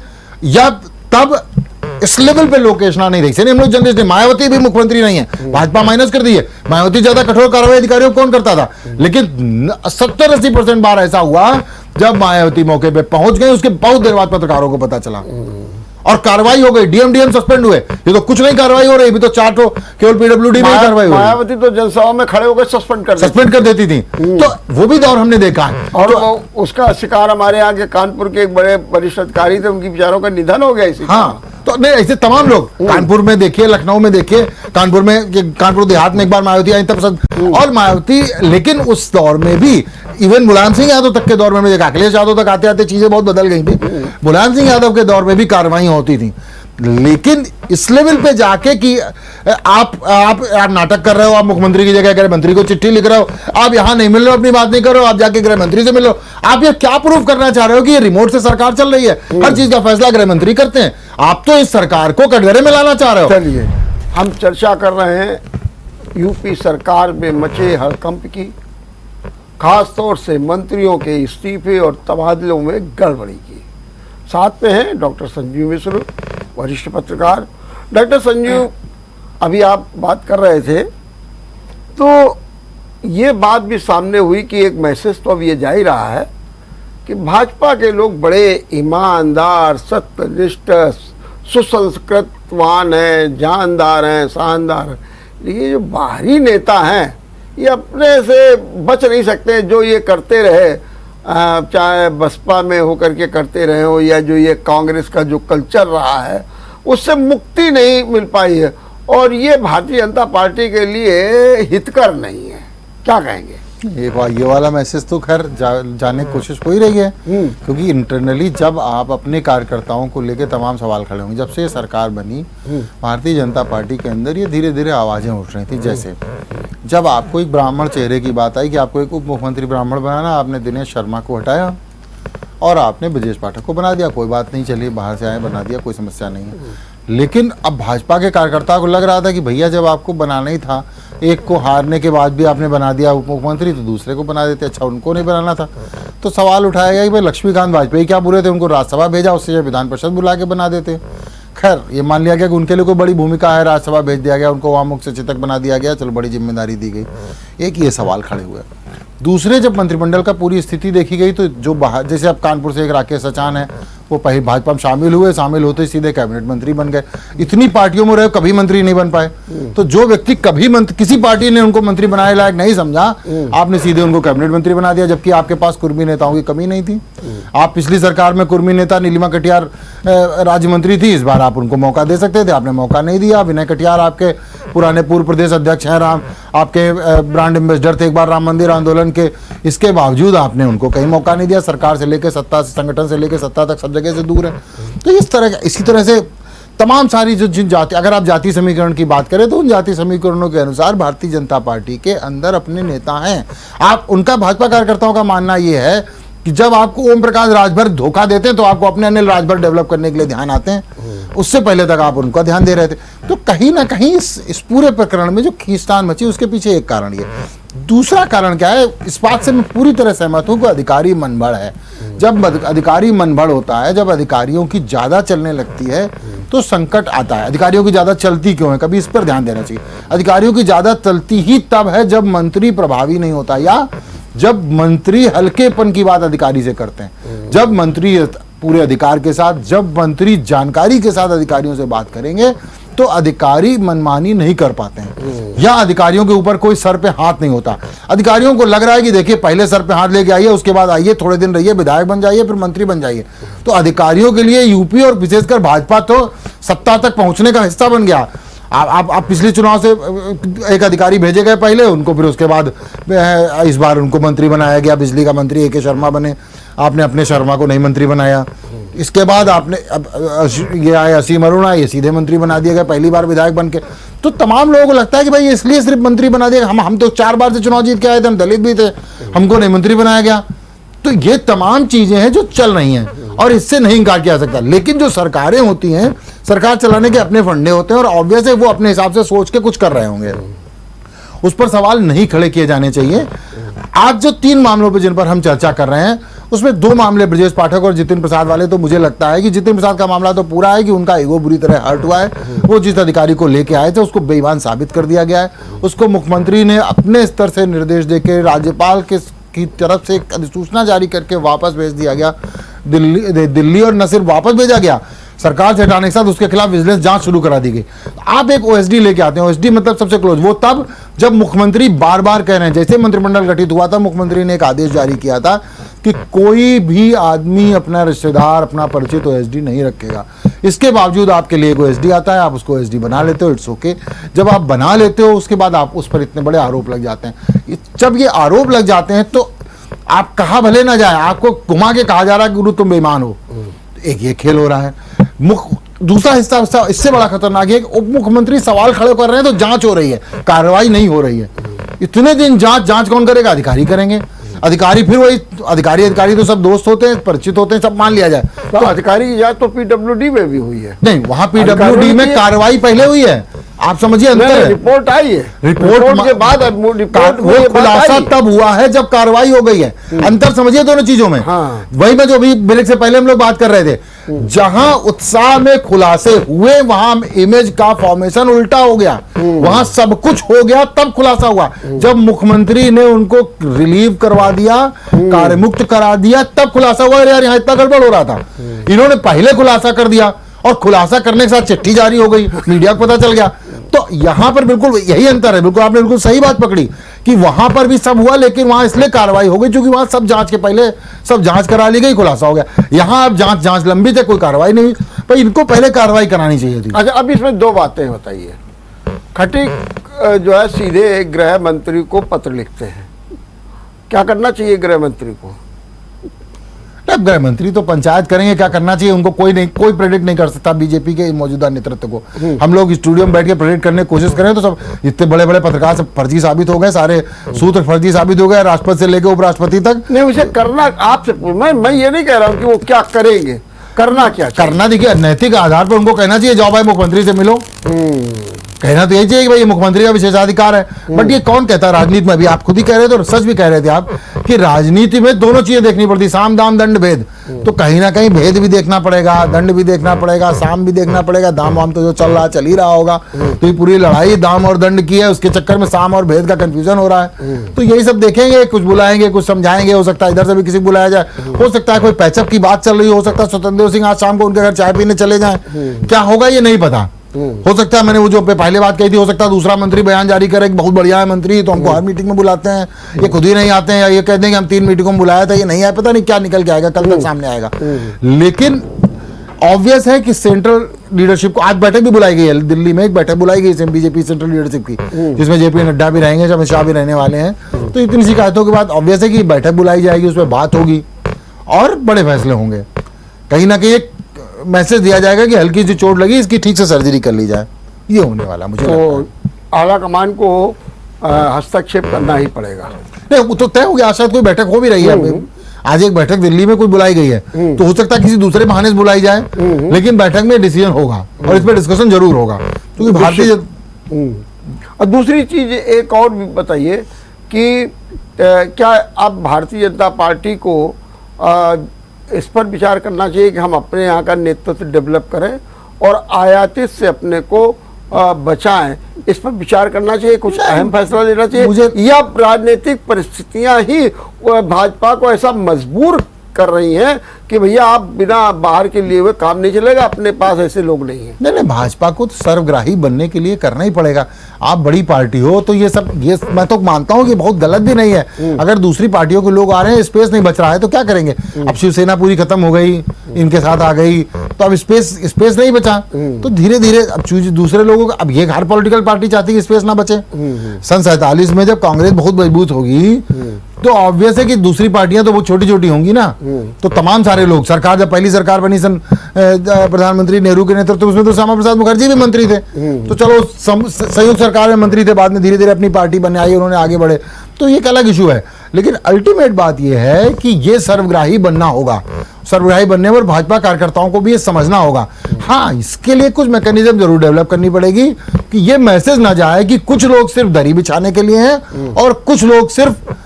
या तब इस लेवल पे लोकेशना नहीं देखी। हम लोग जर्नलिस्ट, मायावती भी मुख्यमंत्री नहीं है, भाजपा माइनस कर दी है, मायावती ज्यादा कठोर कार्रवाई अधिकारियों को कौन करता था, लेकिन 70-80% बार ऐसा हुआ जब मायावती मौके पे पहुंच गए, उसके बहुत देर बाद पत्रकारों को पता चला और कार्रवाई हो गई, डीएम सस्पेंड हुए। ये तो कुछ नहीं कार्रवाई हो रही, अभी तो चार्ट हो, केवल पीडब्ल्यूडी में कार्रवाई हो रही। मायावती तो जनसभा में खड़े होकर सस्पेंड कर देती थी। तो वो भी दौर हमने देखा है और तो, उसका शिकार हमारे यहाँ के कानपुर के एक बड़े वरिष्ठ अधिकारी थे, उनकी बेचारों का निधन हो गया इसी। हाँ, तो नहीं ऐसे तमाम लोग कानपुर में देखिए, लखनऊ में देखिए, कानपुर देहात में एक बार मायावती आई तब और मायावती, लेकिन उस दौर में भी इवन मुलायम सिंह यादव तक के दौर में देखा, अखिलेश यादव तक आते आते चीजें बहुत बदल गई थी, मुलायम सिंह यादव के दौर में भी कार्रवाई होती थी। लेकिन इस लेवल पे जाके कि आप नाटक कर रहे हो, आप मुख्यमंत्री की जगह गृह मंत्री को चिट्ठी लिख रहे हो, आप यहां नहीं मिल रहे हो, अपनी बात नहीं कर रहे हो, आप जाके गृह मंत्री से मिल रहे हो, आप ये क्या प्रूफ करना चाह रहे हो कि ये रिमोट से सरकार चल रही है, हर चीज का फैसला गृह मंत्री करते हैं, आप तो इस सरकार को कटघरे में लाना चाह रहे हो। चलिए हम चर्चा कर रहे हैं यूपी सरकार में मचे हड़कंप की, खासतौर से मंत्रियों के इस्तीफे और तबादलों में गड़बड़ी की। साथ में हैं डॉक्टर संजीव मिश्र, वरिष्ठ पत्रकार। डॉक्टर संजीव, अभी आप बात कर रहे थे तो ये बात भी सामने हुई कि एक मैसेज तो अब ये जा ही रहा है कि भाजपा के लोग बड़े ईमानदार, सत्यनिष्ठ, सुसंस्कृतवान हैं, जानदार हैं, शानदार हैं, लेकिन जो बाहरी नेता हैं ये अपने से बच नहीं सकते। जो ये करते रहे, चाहे बसपा में होकर के करते रहे हो या जो ये कांग्रेस का जो कल्चर रहा है, उससे मुक्ति नहीं मिल पाई है और ये भारतीय जनता पार्टी के लिए हितकर नहीं है। क्या कहेंगे? ये वाला मैसेज तो खैर जाने की कोशिश हो ही रही है, क्योंकि इंटरनली जब आप अपने कार्यकर्ताओं को लेकर तमाम सवाल खड़े होंगे, जब से ये सरकार बनी भारतीय जनता पार्टी के अंदर ये धीरे धीरे आवाजें उठ रही थी। जैसे जब आपको एक ब्राह्मण चेहरे की बात आई कि आपको एक उप मुख्यमंत्री ब्राह्मण बनाना, आपने दिनेश शर्मा को हटाया और आपने ब्रजेश पाठक को बना दिया। कोई बात नहीं, चलिए बाहर से आए, बना दिया, कोई समस्या नहीं है। लेकिन अब भाजपा के कार्यकर्ता को लग रहा था कि भैया जब आपको बनाना ही था, एक को हारने के बाद भी आपने बना दिया उप मुख्यमंत्री, तो दूसरे को बना देते। अच्छा, उनको नहीं बनाना था तो सवाल उठाया गया कि भाई लक्ष्मीकांत वाजपेयी क्या बुरे थे, उनको राज्यसभा भेजा, उससे विधान परिषद बुला के बना देते। खैर ये मान लिया गया कि उनके लिए कोई बड़ी भूमिका है, राज्यसभा भेज दिया गया, उनको वहाँ मुख्य सचेतक बना दिया गया, चलो बड़ी जिम्मेदारी दी गई। एक ये सवाल खड़े हुए। दूसरे, जब मंत्रिमंडल का पूरी स्थिति देखी गई तो जो बाहर, जैसे अब कानपुर से एक राकेश सचान है, वो पहले भाजपा में शामिल हुए, शामिल होते सीधे कैबिनेट मंत्री बन गए। इतनी पार्टियों में रहे, कभी मंत्री नहीं बन पाए। तो जो व्यक्ति कभी किसी पार्टी ने उनको मंत्री बनाने लायक नहीं समझा, आपने सीधे उनको कैबिनेट मंत्री बना दिया, जबकि आपके पास कुर्मी नेताओं की कमी नहीं थी। आप पिछली सरकार में कुर्मी नेता नीलिमा कटियार राज्य मंत्री थी, इस बार आप उनको मौका दे सकते थे, आपने मौका नहीं दिया। विनय कटियार आपके पुराने पूर्व प्रदेश अध्यक्ष हैं, आपके ब्रांड एम्बेसडर थे एक बार राम मंदिर आंदोलन के, इसके बावजूद आपने उनको कहीं मौका नहीं दिया। सरकार से लेकर सत्ता, संगठन से लेकर सत्ता तक सब जगह से दूर है। तो इसी तरह से तमाम सारी जो जिन जाति, अगर आप जाति समीकरण की बात करें तो उन जाति समीकरणों के अनुसार भारतीय जनता पार्टी के अंदर अपने नेता हैं। आप उनका, भाजपा कार्यकर्ताओं का मानना यह है कि जब आपको ओम प्रकाश राजभर धोखा देते हैं तो आपको अपने अनिल राजभर डेवलप करने के लिए ध्यान आते हैं, उससे पहले तक आप उनका ध्यान दे रहे थे। तो कहीं ना कहीं इस पूरे प्रकरण में जो खींचतान मची, उसके पीछे एक कारण ये। दूसरा कारण क्या है, इस बात से मैं पूरी तरह सहमत हूं कि अधिकारी मनबड़ है। जब अधिकारी मनबड़ होता है, जब अधिकारियों की ज्यादा चलने लगती है तो संकट आता है। अधिकारियों की ज्यादा चलती क्यों है, कभी इस पर ध्यान देना चाहिए। अधिकारियों की ज्यादा चलती ही तब है जब मंत्री प्रभावी नहीं होता, या जब मंत्री हल्केपन की बात अधिकारी से करते हैं। जब मंत्री पूरे अधिकार के साथ, जब मंत्री जानकारी के साथ अधिकारियों से बात करेंगे तो अधिकारी मनमानी नहीं कर पाते हैं, या अधिकारियों के ऊपर कोई सर पे हाथ नहीं होता। अधिकारियों को लग रहा है कि देखिए पहले सर पे हाथ लेके आइए, उसके बाद आइए, थोड़े दिन रहिए, विधायक बन जाइए, फिर मंत्री बन जाइए। तो अधिकारियों के लिए यूपी और विशेषकर भाजपा तो सत्ता तक पहुंचने का हिस्सा बन गया। आप पिछले चुनाव से एक अधिकारी भेजे गए पहले उनको, फिर उसके बाद इस बार उनको मंत्री बनाया गया, बिजली का मंत्री ए के शर्मा बने, आपने अपने शर्मा को नई मंत्री बनाया। इसके बाद आपने ये आए असीम अरुणा, ये सीधे मंत्री बना दिया गया पहली बार विधायक बन के। तो तमाम लोगों को लगता है कि भाई ये इसलिए सिर्फ मंत्री बना दिया, हम तो 4 बार से चुनाव जीत के आए थे, हम दलित भी थे, हमको नई मंत्री बनाया गया। तो ये तमाम चीजें हैं जो चल रही हैं और इससे नहीं इनकार किया जा सकता। लेकिन जो सरकारें होती हैं, सरकार चलाने के अपने फंडे होते हैं और ऑब्वियस है वो अपने हिसाब से सोच के कुछ कर रहे होंगे, उस पर सवाल नहीं खड़े किए जाने चाहिए। आज जो 3 मामलों पर जिन पर हम चर्चा कर रहे हैं उसमें 2 मामले ब्रजेश पाठक और जितिन प्रसाद वाले, तो मुझे लगता है कि जितिन प्रसाद का मामला तो पूरा है कि उनका ईगो बुरी तरह हर्ट हुआ है। वो जिस अधिकारी को लेके आए थे उसको बेईमान साबित कर दिया गया है। उसको मुख्यमंत्री ने अपने स्तर से निर्देश देके राज्यपाल की तरफ से एक अधिसूचना जारी करके वापस भेज दिया गया दिल्ली, और न सिर्फ वापस भेजा गया, सरकार से हटाने के साथ उसके खिलाफ विजिलेंस जांच शुरू करा दी गई। आप एक ओएसडी लेके आते हैं, ओएसडी मतलब सबसे क्लोज, वो तब जब मुख्यमंत्री बार बार कह रहे हैं, जैसे मंत्रिमंडल गठित हुआ था मुख्यमंत्री ने एक आदेश जारी किया था कि कोई भी आदमी अपना रिश्तेदार, अपना परिचित ओएसडी नहीं रखेगा। इसके बावजूद आपके लिए एक ओएसडी आता है, आप उसको ओएसडी बना लेते हो, इट्स ओके। जब आप बना लेते हो उसके बाद आप उस पर इतने बड़े आरोप लग जाते हैं। जब ये आरोप लग जाते हैं तो आप कहा भले ना जाए, आपको घुमा के कहा जा रहा है कि गुरु तुम बेईमान हो। एक ये खेल हो रहा है। दूसरा हिस्सा इससे बड़ा खतरनाक है कि उप मुख्यमंत्री सवाल खड़े कर रहे हैं तो जांच हो रही है, कार्रवाई नहीं हो रही है। इतने दिन जांच कौन करेगा? अधिकारी करेंगे। अधिकारी फिर वही अधिकारी तो सब दोस्त होते हैं, परिचित होते हैं, सब मान लिया जाए। तो अधिकारी की जांच तो पीडब्ल्यूडी में भी हुई है। नहीं, वहां पीडब्ल्यूडी में कार्रवाई पहले हुई है, आप समझिए अंतर है। रिपोर्ट आई है, रिपोर्ट के बाद वो खुलासा तब हुआ है जब कार्रवाई हो गई है। अंतर समझिए दोनों चीजों में। हाँ। वही मैं जो अभी ब्रेक से पहले हम लोग बात कर रहे थे, जहां उत्साह में खुलासे हुए वहां इमेज का फॉर्मेशन उल्टा हो गया, वहां सब कुछ हो गया तब खुलासा हुआ। जब मुख्यमंत्री ने उनको रिलीव करवा दिया, कार्यमुक्त करा दिया, तब खुलासा हुआ यार यहाँ इतना गड़बड़ हो रहा था। इन्होंने पहले खुलासा कर दिया और खुलासा करने के साथ चिट्ठी जारी हो गई, मीडिया को पता चल गया। तो यहां पर बिल्कुल यही अंतर है। बिल्कुल आपने बिल्कुल सही बात पकड़ी कि वहां पर भी सब हुआ, लेकिन वहां इसलिए कार्रवाई हो गई क्योंकि वहां सब जांच के पहले सब जांच करा ली गई, खुलासा हो गया। यहां अब जांच लंबित है, कोई कार्रवाई नहीं हुई, पर इनको पहले कार्रवाई करानी चाहिए थी। अच्छा, अब इसमें 2 बातें बताइए। खटीक जो है सीधे गृह मंत्री को पत्र लिखते हैं, क्या करना चाहिए गृह मंत्री को? अब गृह मंत्री तो पंचायत करेंगे, क्या करना चाहिए उनको कोई प्रेडिक्ट नहीं कर सकता बीजेपी के मौजूदा नेतृत्व को। हम लोग स्टूडियो में बैठ के प्रेडिक्ट करने की कोशिश करें तो सब इतने बड़े बड़े पत्रकार सब फर्जी साबित हो गए, सारे सूत्र फर्जी साबित हो गए, राष्ट्रपति से लेकर उपराष्ट्रपति तक। नहीं, उसे करना आपसे मैं ये नहीं कह रहा हूँ कि वो क्या करेंगे, करना क्या करना देखिए नैतिक आधार पर उनको कहना चाहिए जाओ भाई मुख्यमंत्री से मिलो। कहना तो यही चाहिए कि भाई ये मुख्यमंत्री का विशेषाधिकार है। बट ये कौन कहता है राजनीति में? अभी आप खुद ही कह रहे थे और सच भी कह रहे थे आप कि राजनीति में दोनों चीजें देखनी पड़ती, साम दाम दंड भेद। तो कहीं ना कहीं भेद भी देखना पड़ेगा, दंड भी देखना पड़ेगा, साम भी देखना पड़ेगा। दाम वाम तो जो चल ही रहा होगा, तो ये पूरी लड़ाई दाम और दंड की है, उसके चक्कर में साम और भेद का कंफ्यूजन हो रहा है। तो यही सब देखेंगे, कुछ बुलाएंगे, कुछ समझाएंगे, हो सकता है इधर से भी किसी बुलाया जाए, हो सकता है कोई पैचअप की बात चल रही हो सकता है स्वतंत्र देव सिंह आज शाम को उनके घर चाय पीने चले जाएं। क्या होगा ये नहीं पता। हो सकता है मैंने वो जो पहले बात कही थी, हो सकता है दूसरा मंत्री बयान जारी करे कि बहुत बढ़िया है मंत्री, तो हमको हर मीटिंग में बुलाते हैं, ये खुद ही नहीं आते हैं, या ये कह देंगे हम 3 मीटिंगों में बुलाया था, ये नहीं आया, पता नहीं क्या निकल के आएगा, कल तक सामने आएगा। लेकिन ऑब्वियस है कि सेंट्रल लीडरशिप को आज बैठक भी बुलाई गई है, दिल्ली में एक बैठक बुलाई गई बीजेपी सेंट्रल लीडरशिप की, जिसमें जेपी नड्डा भी रहेंगे, अमित शाह भी रहने वाले हैं। तो इतनी शिकायतों के बाद ऑब्वियस है कि बैठक बुलाई जाएगी, उसमें बात होगी और बड़े फैसले होंगे। कहीं ना कहीं एक मैसेज दिया जाएगा कि हल्की सी चोट लगी, इसकी ठीक से सर्जरी कर ली जाए, ये होने वाला मुझे तो आला कमान को हस्तक्षेप करना ही पड़ेगा। नहीं, वो तो तय हो गया, शायद कोई बैठक हो भी रही है। आज एक बैठक दिल्ली में कोई बुलाई गई है, तो हो सकता है किसी दूसरे बहाने से बुलाई जाए, लेकिन बैठक में डिसीजन होगा और इस पर डिस्कशन जरूर होगा, क्योंकि भारतीय। और दूसरी चीज एक और भी बताइए कि क्या अब भारतीय जनता पार्टी को इस पर विचार करना चाहिए कि हम अपने यहाँ का नेतृत्व डेवलप करें और आयातित से अपने को बचाएं, इस पर विचार करना चाहिए, कुछ अहम फैसला लेना चाहिए, या राजनीतिक परिस्थितियां ही भाजपा को ऐसा मजबूर कर रही हैं कि भैया आप बिना बाहर के लिए हुए काम नहीं चलेगा, अपने पास ऐसे लोग नहीं हैं? नहीं, भाजपा को तो सर्वग्राही बनने के लिए करना ही पड़ेगा। आप बड़ी पार्टी हो तो ये सब, ये मैं तो मानता हूँ कि बहुत गलत भी नहीं है। अगर दूसरी पार्टियों के लोग आ रहे हैं, स्पेस नहीं बच रहा है तो क्या करेंगे? अब शिवसेना पूरी खत्म हो गई, इनके साथ आ गई, तो अब स्पेस नहीं बचा, तो धीरे धीरे अब दूसरे लोगों का, अब ये हर पॉलिटिकल पार्टी चाहती है कि स्पेस ना बचे। सन 47 में जब कांग्रेस बहुत मजबूत होगी तो ऑब्वियस है कि दूसरी पार्टियां तो बहुत छोटी छोटी होंगी ना, तो तमाम सारे लोग, सरकार जब पहली सरकार बनी सन प्रधानमंत्री नेहरू के नेतृत्व उसमें तो श्यामा प्रसाद मुखर्जी भी मंत्री थे, तो चलो संयुक्त सरकार में मंत्री थे, बाद में धीरे धीरे अपनी पार्टी बनने आई, उन्होंने आगे बढ़े, तो ये एक अलग इशू है। लेकिन अल्टीमेट बात यह है कि ये सर्वग्राही बनना होगा। सर्वग्राही बनने पर भाजपा कार्यकर्ताओं को भी ये समझना होगा। हाँ, इसके लिए कुछ मैकेनिज्म जरूर डेवलप करनी पड़ेगी कि ये मैसेज ना जाए कि कुछ लोग सिर्फ दरी बिछाने के लिए हैं और कुछ लोग सिर्फ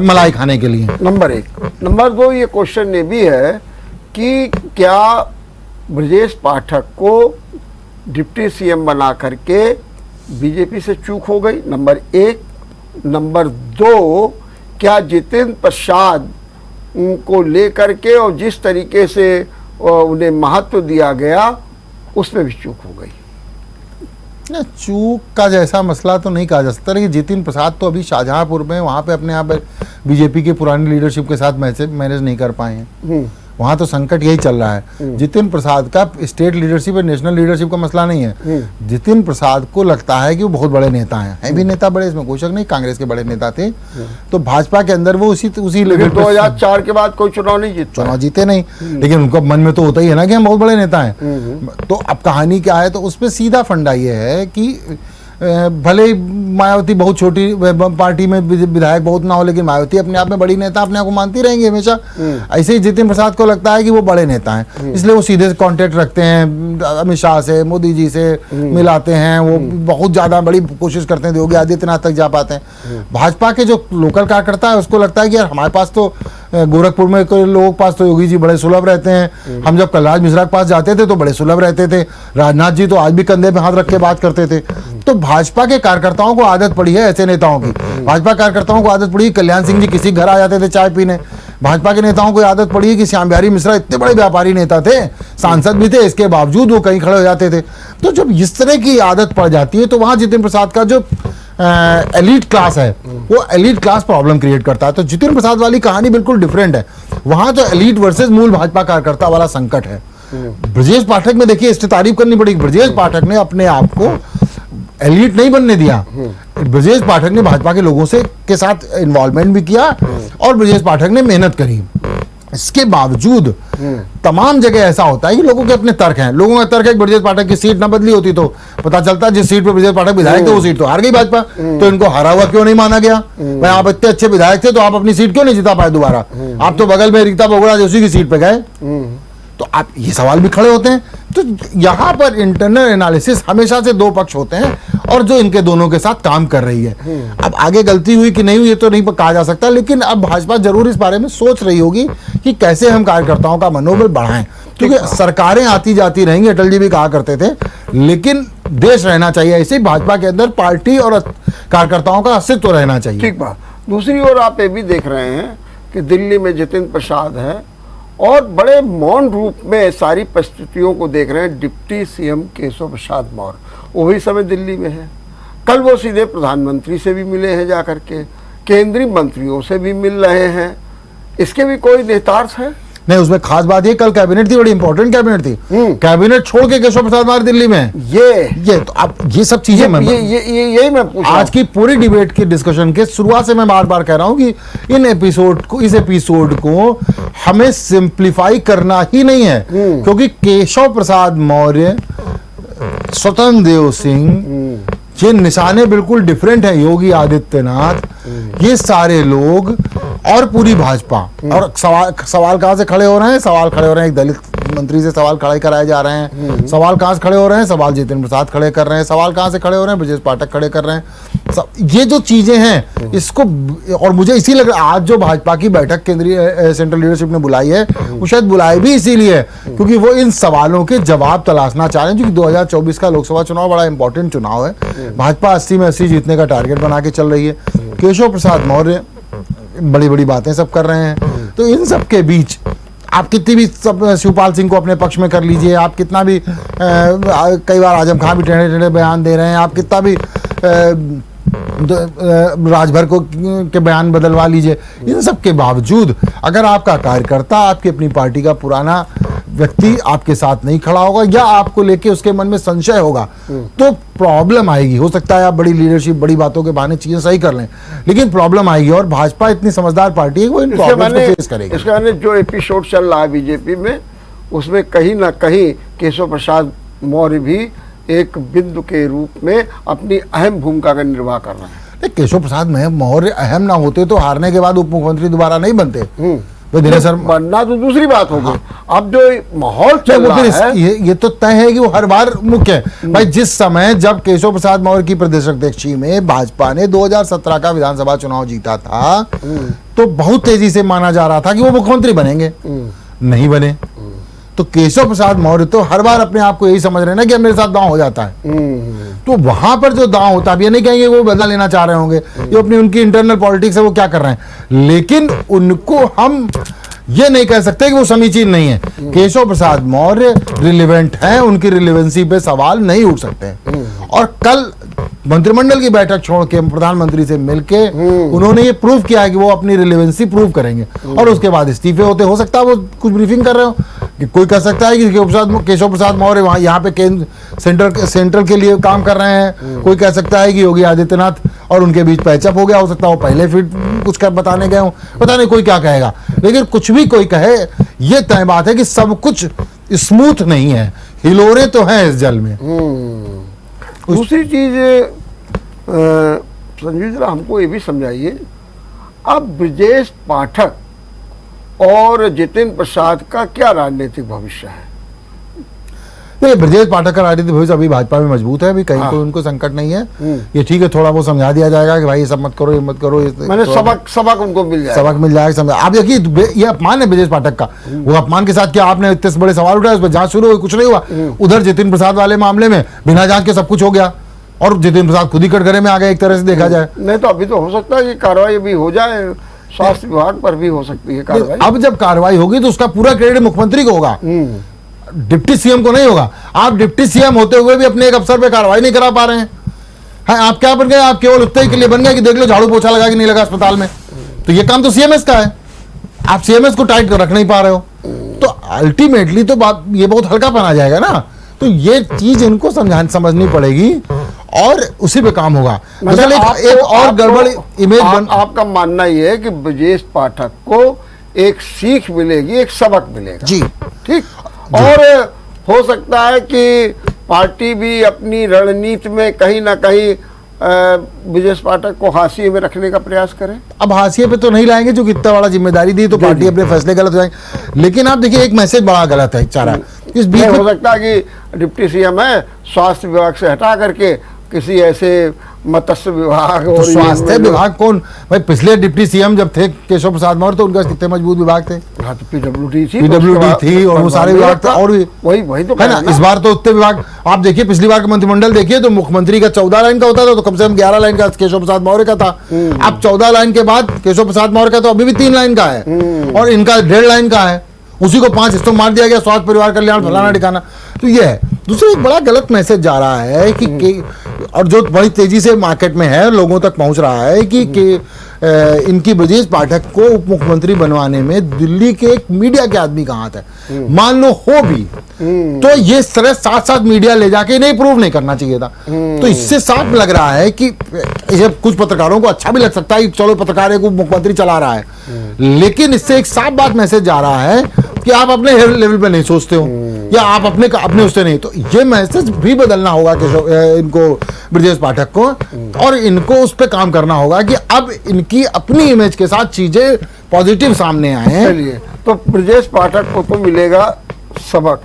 मलाई खाने के लिए। नंबर 1। नंबर 2, ये क्वेश्चन ये भी है कि क्या ब्रजेश पाठक को डिप्टी सीएम बना करके बीजेपी से चूक हो गई? नंबर 1। नंबर 2, क्या जितेंद्र प्रसाद को लेकर के और जिस तरीके से उन्हें महत्व दिया गया उसमें भी चूक हो गई? चूक का जैसा मसला तो नहीं कहा जा सकता, लेकिन जितिन प्रसाद तो अभी शाहजहांपुर में वहाँ पे अपने आप बीजेपी के पुरानी लीडरशिप के साथ मैनेज नहीं कर पाए हैं। वहाँ तो संकट यही चल रहा है। जितिन प्रसाद का स्टेट लीडरशिप और नेशनल लीडरशिप का मसला नहीं है। जितिन प्रसाद को लगता है कि वो बहुत बड़े नेता हैं, भी नेता बड़े, इसमें कोई शक नहीं, कांग्रेस के बड़े नेता थे, तो भाजपा के अंदर वो उसी लेवल 2004 के बाद कोई चुनाव नहीं जीते, चुनाव जीते नहीं, लेकिन उनको मन में तो होता ही है ना कि हम बहुत बड़े नेता हैं। तो अब कहानी क्या है, तो उस पर सीधा फंडा ये है कि भले ही मायावती बहुत छोटी पार्टी में विधायक बहुत ना हो, लेकिन मायावती अपने आप में बड़ी नेता अपने आप को मानती रहेंगी हमेशा। ऐसे ही जितिन प्रसाद को लगता है कि वो बड़े नेता हैं, इसलिए वो सीधे कांटेक्ट रखते हैं अमित शाह से, मोदी जी से मिलाते हैं, वो बहुत ज़्यादा बड़ी कोशिश करते हैं योगी आदित्यनाथ तक जा पाते हैं। भाजपा के जो लोकल कार्यकर्ता है उसको लगता है कि यार हमारे पास तो गोरखपुर में लोगों के पास तो योगी जी बड़े सुलभ रहते हैं, हम जब कलराज मिश्रा के पास जाते थे तो बड़े सुलभ रहते थे, राजनाथ जी तो आज भी कंधे पे हाथ रख के बात करते थे। तो भाजपा के कार्यकर्ताओं को आदत पड़ी है ऐसे नेताओं की, भाजपा कार्यकर्ताओं को आदत पड़ी है, कल्याण सिंह जी किसी घर आ जाते थे चाय पीने, भाजपा के नेताओं को आदत पड़ी है कि श्याम बिहारी मिश्रा इतने बड़े व्यापारी नेता थे, सांसद भी थे, इसके बावजूद वो कहीं खड़े हो जाते थे। तो जब इस तरह की आदत पड़ जाती है तो वहां जितिन प्रसाद का जो एलीट क्लास है वो एलीट क्लास प्रॉब्लम क्रिएट करता है। तो जितिन प्रसाद वाली कहानी बिल्कुल डिफरेंट है, वहां तो एलीट वर्सेस मूल भाजपा कार्यकर्ता वाला संकट है। ब्रजेश पाठक में देखिए इससे तारीफ करनी पड़ेगी, ब्रजेश पाठक ने अपने आप को एलीट नहीं बनने दिया, ब्रजेश पाठक ने भाजपा के लोगों से के साथ इन्वॉल्वमेंट भी किया और ब्रजेश पाठक ने मेहनत करी। इसके बावजूद तमाम जगह ऐसा होता है कि लोगों के अपने तर्क हैं, लोगों का तर्क है कि ब्रजेश पाठक की सीट ना बदली होती तो पता चलता जिस सीट पर ब्रजेश पाठक विधायक थे वो सीट तो हार गई भाजपा, तो इनको हारा हुआ क्यों नहीं माना गया? भाई आप इतने अच्छे विधायक थे तो आप अपनी सीट क्यों नहीं जिता पाए दोबारा? आप तो बगल में रीता बोगड़ा उसी की सीट पे गए, तो आप ये सवाल भी खड़े होते हैं। तो यहाँ पर इंटरनल एनालिसिस हमेशा से दो पक्ष होते हैं और जो इनके दोनों के साथ काम कर रही है। अब आगे गलती हुई कि नहीं हुई ये तो नहीं कहा जा सकता, लेकिन अब भाजपा जरूर इस बारे में सोच रही होगी कि कैसे हम कार्यकर्ताओं का मनोबल बढ़ाएं, क्योंकि सरकारें आती जाती रहेंगी, अटल जी भी कहा करते थे, लेकिन देश रहना चाहिए। ऐसे भाजपा के अंदर पार्टी और कार्यकर्ताओं का अस्तित्व रहना चाहिए। ठीक बात। दूसरी ओर आप ये भी देख रहे हैं कि दिल्ली में जितेंद्र प्रसाद है और बड़े मौन रूप में सारी परिस्थितियों को देख रहे हैं डिप्टी सीएम केशव प्रसाद मौर्य, वो भी समय दिल्ली में है। कल वो सीधे प्रधानमंत्री से भी मिले हैं जाकर के, केंद्रीय मंत्रियों से भी मिल रहे हैं, इसके भी कोई निहितार्थ है? नहीं, उसमें खास बात ये कल कैबिनेट थी, बड़ी इंपॉर्टेंट कैबिनेट थी, कैबिनेट छोड़ के केशव प्रसाद मौर्य दिल्ली में। ये तो अब ये सब चीजें यही मैं पूछ आज की पूरी डिबेट की डिस्कशन के शुरुआत से मैं बार बार कह रहा हूं कि इस एपिसोड को हमें सिंप्लीफाई करना ही नहीं है, क्योंकि केशव प्रसाद मौर्य, स्वतंत्र देव सिंह, ये निशाने बिल्कुल डिफरेंट है, योगी आदित्यनाथ, ये सारे लोग और पूरी भाजपा। और सवाल कहां से खड़े हो रहे हैं? सवाल खड़े हो रहे हैं एक दलित मंत्री से, सवाल खड़े कराए जा रहे हैं। सवाल कहां से खड़े हो रहे हैं? सवाल जितेंद्र प्रसाद खड़े कर रहे हैं। सवाल कहां से खड़े हो रहे हैं? ब्रजेश पाठक खड़े कर रहे हैं। ये जो चीजें हैं इसको, और मुझे इसी लग रहा है आज जो भाजपा की बैठक केंद्रीय सेंट्रल लीडरशिप ने बुलाई है वो शायद बुलाई भी इसीलिए क्योंकि वो इन सवालों के जवाब तलाशना चाह रहे हैं, क्योंकि 2024 का लोकसभा चुनाव बड़ा इंपॉर्टेंट चुनाव है। भाजपा 80 में 80 जीतने का टारगेट बना के चल रही है। केशव प्रसाद मौर्य बड़ी बड़ी बातें सब कर रहे हैं, तो इन सब के बीच आप कितनी भी शिवपाल सिंह को अपने पक्ष में कर लीजिए, आप कितना भी कई बार आजम खान भी टेढ़े टेढ़े बयान दे रहे हैं, आप कितना भी राजभर को के बयान बदलवा लीजिए, इन सब के बावजूद अगर आपका कार्यकर्ता, आपकी अपनी पार्टी का पुराना व्यक्ति आपके साथ नहीं खड़ा होगा या आपको लेके उसके मन में संशय होगा तो प्रॉब्लम आएगी। हो सकता है आप बड़ी लीडरशिप, बड़ी बातों के बहाने चीजें सही कर लें, लेकिन प्रॉब्लम आएगी। और भाजपा इतनी समझदार पार्टी है वो इन प्रॉब्लम्स को फेस करेगी। इसका मैंने जो एपिसोड चल रहा है बीजेपी में, उसमें कहीं ना कहीं केशव प्रसाद मौर्य भी एक बिंदु के रूप में अपनी अहम भूमिका का निर्वाह कर रहे हैं। केशव प्रसाद मौर्य अहम ना होते तो हारने के बाद उप मुख्यमंत्री दोबारा नहीं बनते। सर बनना तो दूसरी बात होगी। अब जो माहौल चल रहा है ये तो तय है कि वो हर बार मुख्य है। भाई जिस समय जब केशव प्रसाद मौर्य की प्रदेश अध्यक्षी में भाजपा ने 2017 का विधानसभा चुनाव जीता था तो बहुत तेजी से माना जा रहा था कि वो मुख्यमंत्री बनेंगे, नहीं बने। तो केशव प्रसाद मौर्य तो हर बार अपने आप को यही समझ रहे हैं ना कि मेरे साथ दांव हो जाता है। तो वहां पर जो दांव होता है, ये नहीं कहेंगे वो बदला लेना चाह रहे होंगे, ये अपनी उनकी इंटरनल पॉलिटिक्स है, वो क्या कर रहे हैं, लेकिन उनको हम ये नहीं कह सकते कि वो समीचीन नहीं है। केशव प्रसाद मौर्य रिलेवेंट हैं, उनकी रिलेवेंसी पे सवाल नहीं उठ सकते। और कल मंत्रिमंडल की बैठक छोड़ के प्रधानमंत्री से मिलके उन्होंने ये प्रूव किया है कि वो अपनी रिलेवेंसी प्रूव करेंगे और उसके बाद इस्तीफे होते। हो सकता है वो कुछ ब्रीफिंग कर रहे हो कि कोई कह सकता है कि केशव प्रसाद मौर्य वहां यहाँ पे केंद्र सेंट्रल के लिए काम कर रहे हैं, कोई कह सकता है कि योगी आदित्यनाथ और उनके बीच पैचअप हो गया, हो सकता है वो पहले फिर कुछ कर बताने गए हो, पता नहीं कोई क्या कहेगा। लेकिन कुछ भी कोई कहे, ये तय बात है कि सब कुछ स्मूथ नहीं है, हिलोरे तो हैं इस जल में। दूसरी चीज संजीव जरा हमको ये भी समझाइए, अब ब्रजेश पाठक और जितेंद्र प्रसाद का क्या राजनीतिक भविष्य है? नहीं, ब्रजेश पाठक का राजनीतिक भविष्य अभी भाजपा में मजबूत है, अभी कहीं कोई उनको संकट नहीं है। ये ठीक है, थोड़ा वो समझा दिया जाएगा कि भाई ये सब मत करो, ये मत करो, मैंने सबक उनको मिल जाएगा, सबक मिल जाएगा। समझा आप देखिए, ये अपमान है ब्रजेश पाठक का। वो अपमान के साथ क्या आपने इतने बड़े सवाल उठाए, उस पर जांच शुरू हुई, कुछ नहीं हुआ। उधर जितेंद्र प्रसाद वाले मामले में बिना जांच के सब कुछ हो गया और जितेंद्र प्रसाद खुद ही कटघरे में आ गए एक तरह से देखा जाए। नहीं तो अभी तो हो सकता है कि कार्रवाई भी हो जाए, स्वास्थ्य विभाग पर भी हो सकती है कार्रवाई। अब जब कार्रवाई होगी तो उसका पूरा क्रेडिट मुख्यमंत्री को होगा, डिप्टी सीएम को नहीं होगा। आप डिप्टी सीएम होते हुए भी अपने एक अफसर पे कार्रवाई नहीं करा पा रहे हैं। आप क्या बन गए? आप केवल उतने के लिए बन गए कि देख लो झाड़ू पोछा लगा कि नहीं लगा अस्पताल में। तो ये काम तो सीएमएस का है, आप सीएमएस को टाइट कर रख नहीं पा रहे हो। तो अल्टीमेटली तो बात ये बहुत हल्का बना जाएगा ना। तो ये चीज इनको समझनी पड़ेगी और उसी पे काम होगा। मतलब एक और गड़बड़ इमेज आपका मानना ये है कि ब्रजेश पाठक को एक सीख मिलेगी, एक सबक मिलेगा जी, ठीक। और हो सकता है कि पार्टी भी अपनी रणनीति में कहीं ना कहीं ब्रजेश पाठक को हाशिए में रखने का प्रयास करे। अब हाशिए पे तो नहीं लाएंगे, जो इतना बड़ा जिम्मेदारी दी तो पार्टी अपने फैसले गलत हो जाएंगे। लेकिन आप देखिए एक मैसेज बड़ा गलत है चारा इस बीच हो सकता है कि डिप्टी सीएम है, स्वास्थ्य विभाग से हटा करके किसी ऐसे मत्स्य विभाग और तो स्वास्थ्य विभाग कौन भाई? पिछले डिप्टी सीएम जब थे केशव प्रसाद मौर्य तो उनका कितने मजबूत विभाग थे। हाँ तो पीडब्ल्यूडी थी और वो सारे विभाग थे और भी वही तो है ना। इस बार तो उतने विभाग आप देखिए, पिछली बार का मंत्रिमंडल देखिए तो मुख्यमंत्री का 14 लाइन का होता था, तो कम से कम 11 लाइन का केशव प्रसाद मौर्य का था। अब 14 लाइन के बाद केशव प्रसाद मौर्य का तो अभी भी 3 लाइन का है और इनका 1.5 लाइन का है। उसी को 5 हिस्सों मार दिया गया, स्वास्थ्य परिवार कल्याण फलाना ठिकाना। तो ये है। दूसरा एक बड़ा गलत मैसेज जा रहा है कि और जो बड़ी तेजी से मार्केट में है, लोगों तक पहुंच रहा है कि इनकी ब्रजेश पाठक को उप मुख्यमंत्री बनवाने में दिल्ली के एक मीडिया के आदमी का हाथ है। मान लो हो भी तो ये तरह साथ मीडिया ले जाके नहीं प्रूव नहीं करना चाहिए था। तो इससे साफ लग रहा है कि कुछ पत्रकारों को अच्छा भी लग सकता है कि चलो पत्रकार एक उप मुख्यमंत्री चला रहा है, लेकिन इससे एक साफ बात मैसेज जा रहा है कि आप अपने लेवल पे नहीं सोचते हो या आप अपने उससे नहीं। तो ये मैसेज भी बदलना होगा इनको ब्रजेश पाठक को, और इनको उस पर काम करना होगा कि अब इनकी अपनी इमेज के साथ चीजें पॉजिटिव सामने आए। चलिए, तो ब्रजेश पाठक को तो मिलेगा सबक,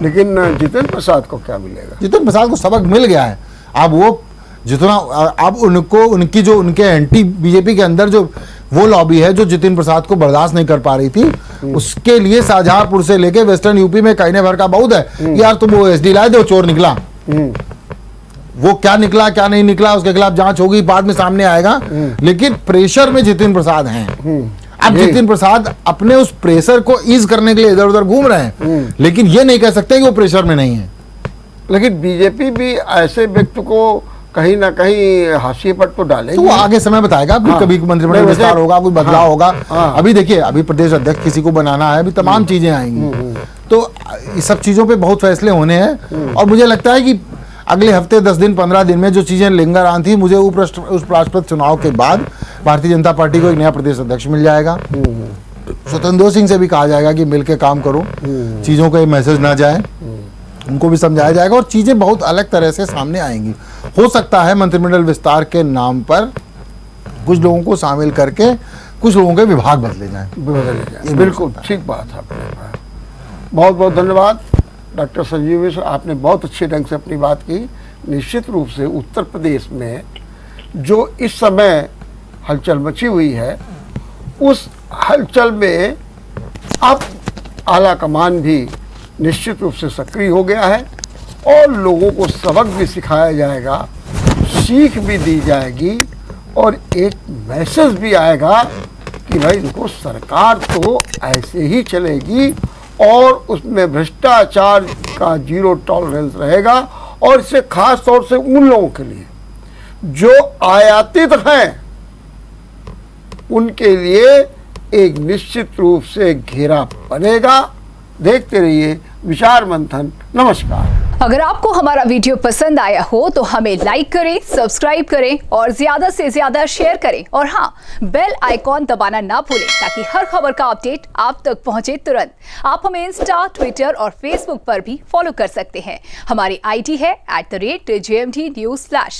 लेकिन जितेंद्र प्रसाद को क्या मिलेगा? जितेंद्र प्रसाद को सबक मिल गया है। अब वो जितना अब उनको उनकी जो उनके एंटी बीजेपी के अंदर जो वो लॉबी है जो जितेंद्र प्रसाद को बर्दाश्त नहीं कर पा रही थी, उसके लिए शाहजहांपुर से लेके वेस्टर्न यूपी में कहने भर का बहुत है यार तुम वो एसडी लाए दो, चोर निकला। वो क्या निकला क्या नहीं निकला उसके खिलाफ जांच होगी, बाद में सामने आएगा, लेकिन प्रेशर में जितेंद्र प्रसाद हैं। अब जी। जितिन प्रसाद अपने उस प्रेशर को ईज करने के लिए इधर उधर घूम रहे हैं, लेकिन ये नहीं कह सकते कि वो प्रेशर में नहीं है। लेकिन बीजेपी भी ऐसे व्यक्ति को कहीं ना कहीं हाशिए पर तो डालेगी। तो वो आगे समय बताएगा, हाँ। कभी मंत्रिमंडल नहीं, विस्तार वैसे- होगा, कोई बदलाव हाँ। होगा। हाँ। अभी देखिए, अभी प्रदेश अध्यक्ष किसी को बनाना है, अभी तमाम चीजें आएंगी, तो इस सब चीजों पे बहुत फैसले होने हैं। और मुझे लगता है कि अगले हफ्ते 10 दिन 15 दिन में जो चीजें लिंगर थी, मुझे उपराष्ट्रपति चुनाव के बाद भारतीय जनता पार्टी को एक नया प्रदेश अध्यक्ष मिल जाएगा। स्वतंत्र सिंह से भी कहा जाएगा कि मिलकर काम करो, चीजों का ये मैसेज ना जाए, उनको भी समझाया जाएगा और चीजें बहुत अलग तरह से सामने आएंगी। हो सकता है मंत्रिमंडल विस्तार के नाम पर कुछ लोगों को शामिल करके कुछ लोगों के विभाग बदले जाएं। बिल्कुल ठीक बात है आपने कहा। बहुत बहुत धन्यवाद डॉक्टर संजीव मिश्र, आपने बहुत अच्छे ढंग से अपनी बात की। निश्चित रूप से उत्तर प्रदेश में जो इस समय हलचल मची हुई है, उस हलचल में अब आला कमान भी निश्चित रूप से सक्रिय हो गया है और लोगों को सबक भी सिखाया जाएगा, सीख भी दी जाएगी और एक मैसेज भी आएगा कि भाई इनको सरकार तो ऐसे ही चलेगी और उसमें भ्रष्टाचार का जीरो टॉलरेंस रहेगा। और इससे खास तौर से उन लोगों के लिए जो आयातित हैं, उनके लिए एक निश्चित रूप से घेरा बनेगा। देखते रहिए विचार मंथन। नमस्कार। अगर आपको हमारा वीडियो पसंद आया हो तो हमें लाइक करें, सब्सक्राइब करें और ज्यादा से ज्यादा शेयर करें। और हाँ, बेल आइकॉन दबाना ना भूलें ताकि हर खबर का अपडेट आप तक पहुंचे तुरंत। आप हमें इंस्टा, ट्विटर और फेसबुक पर भी फॉलो कर सकते हैं। हमारी आईडी है @JMT News Flash।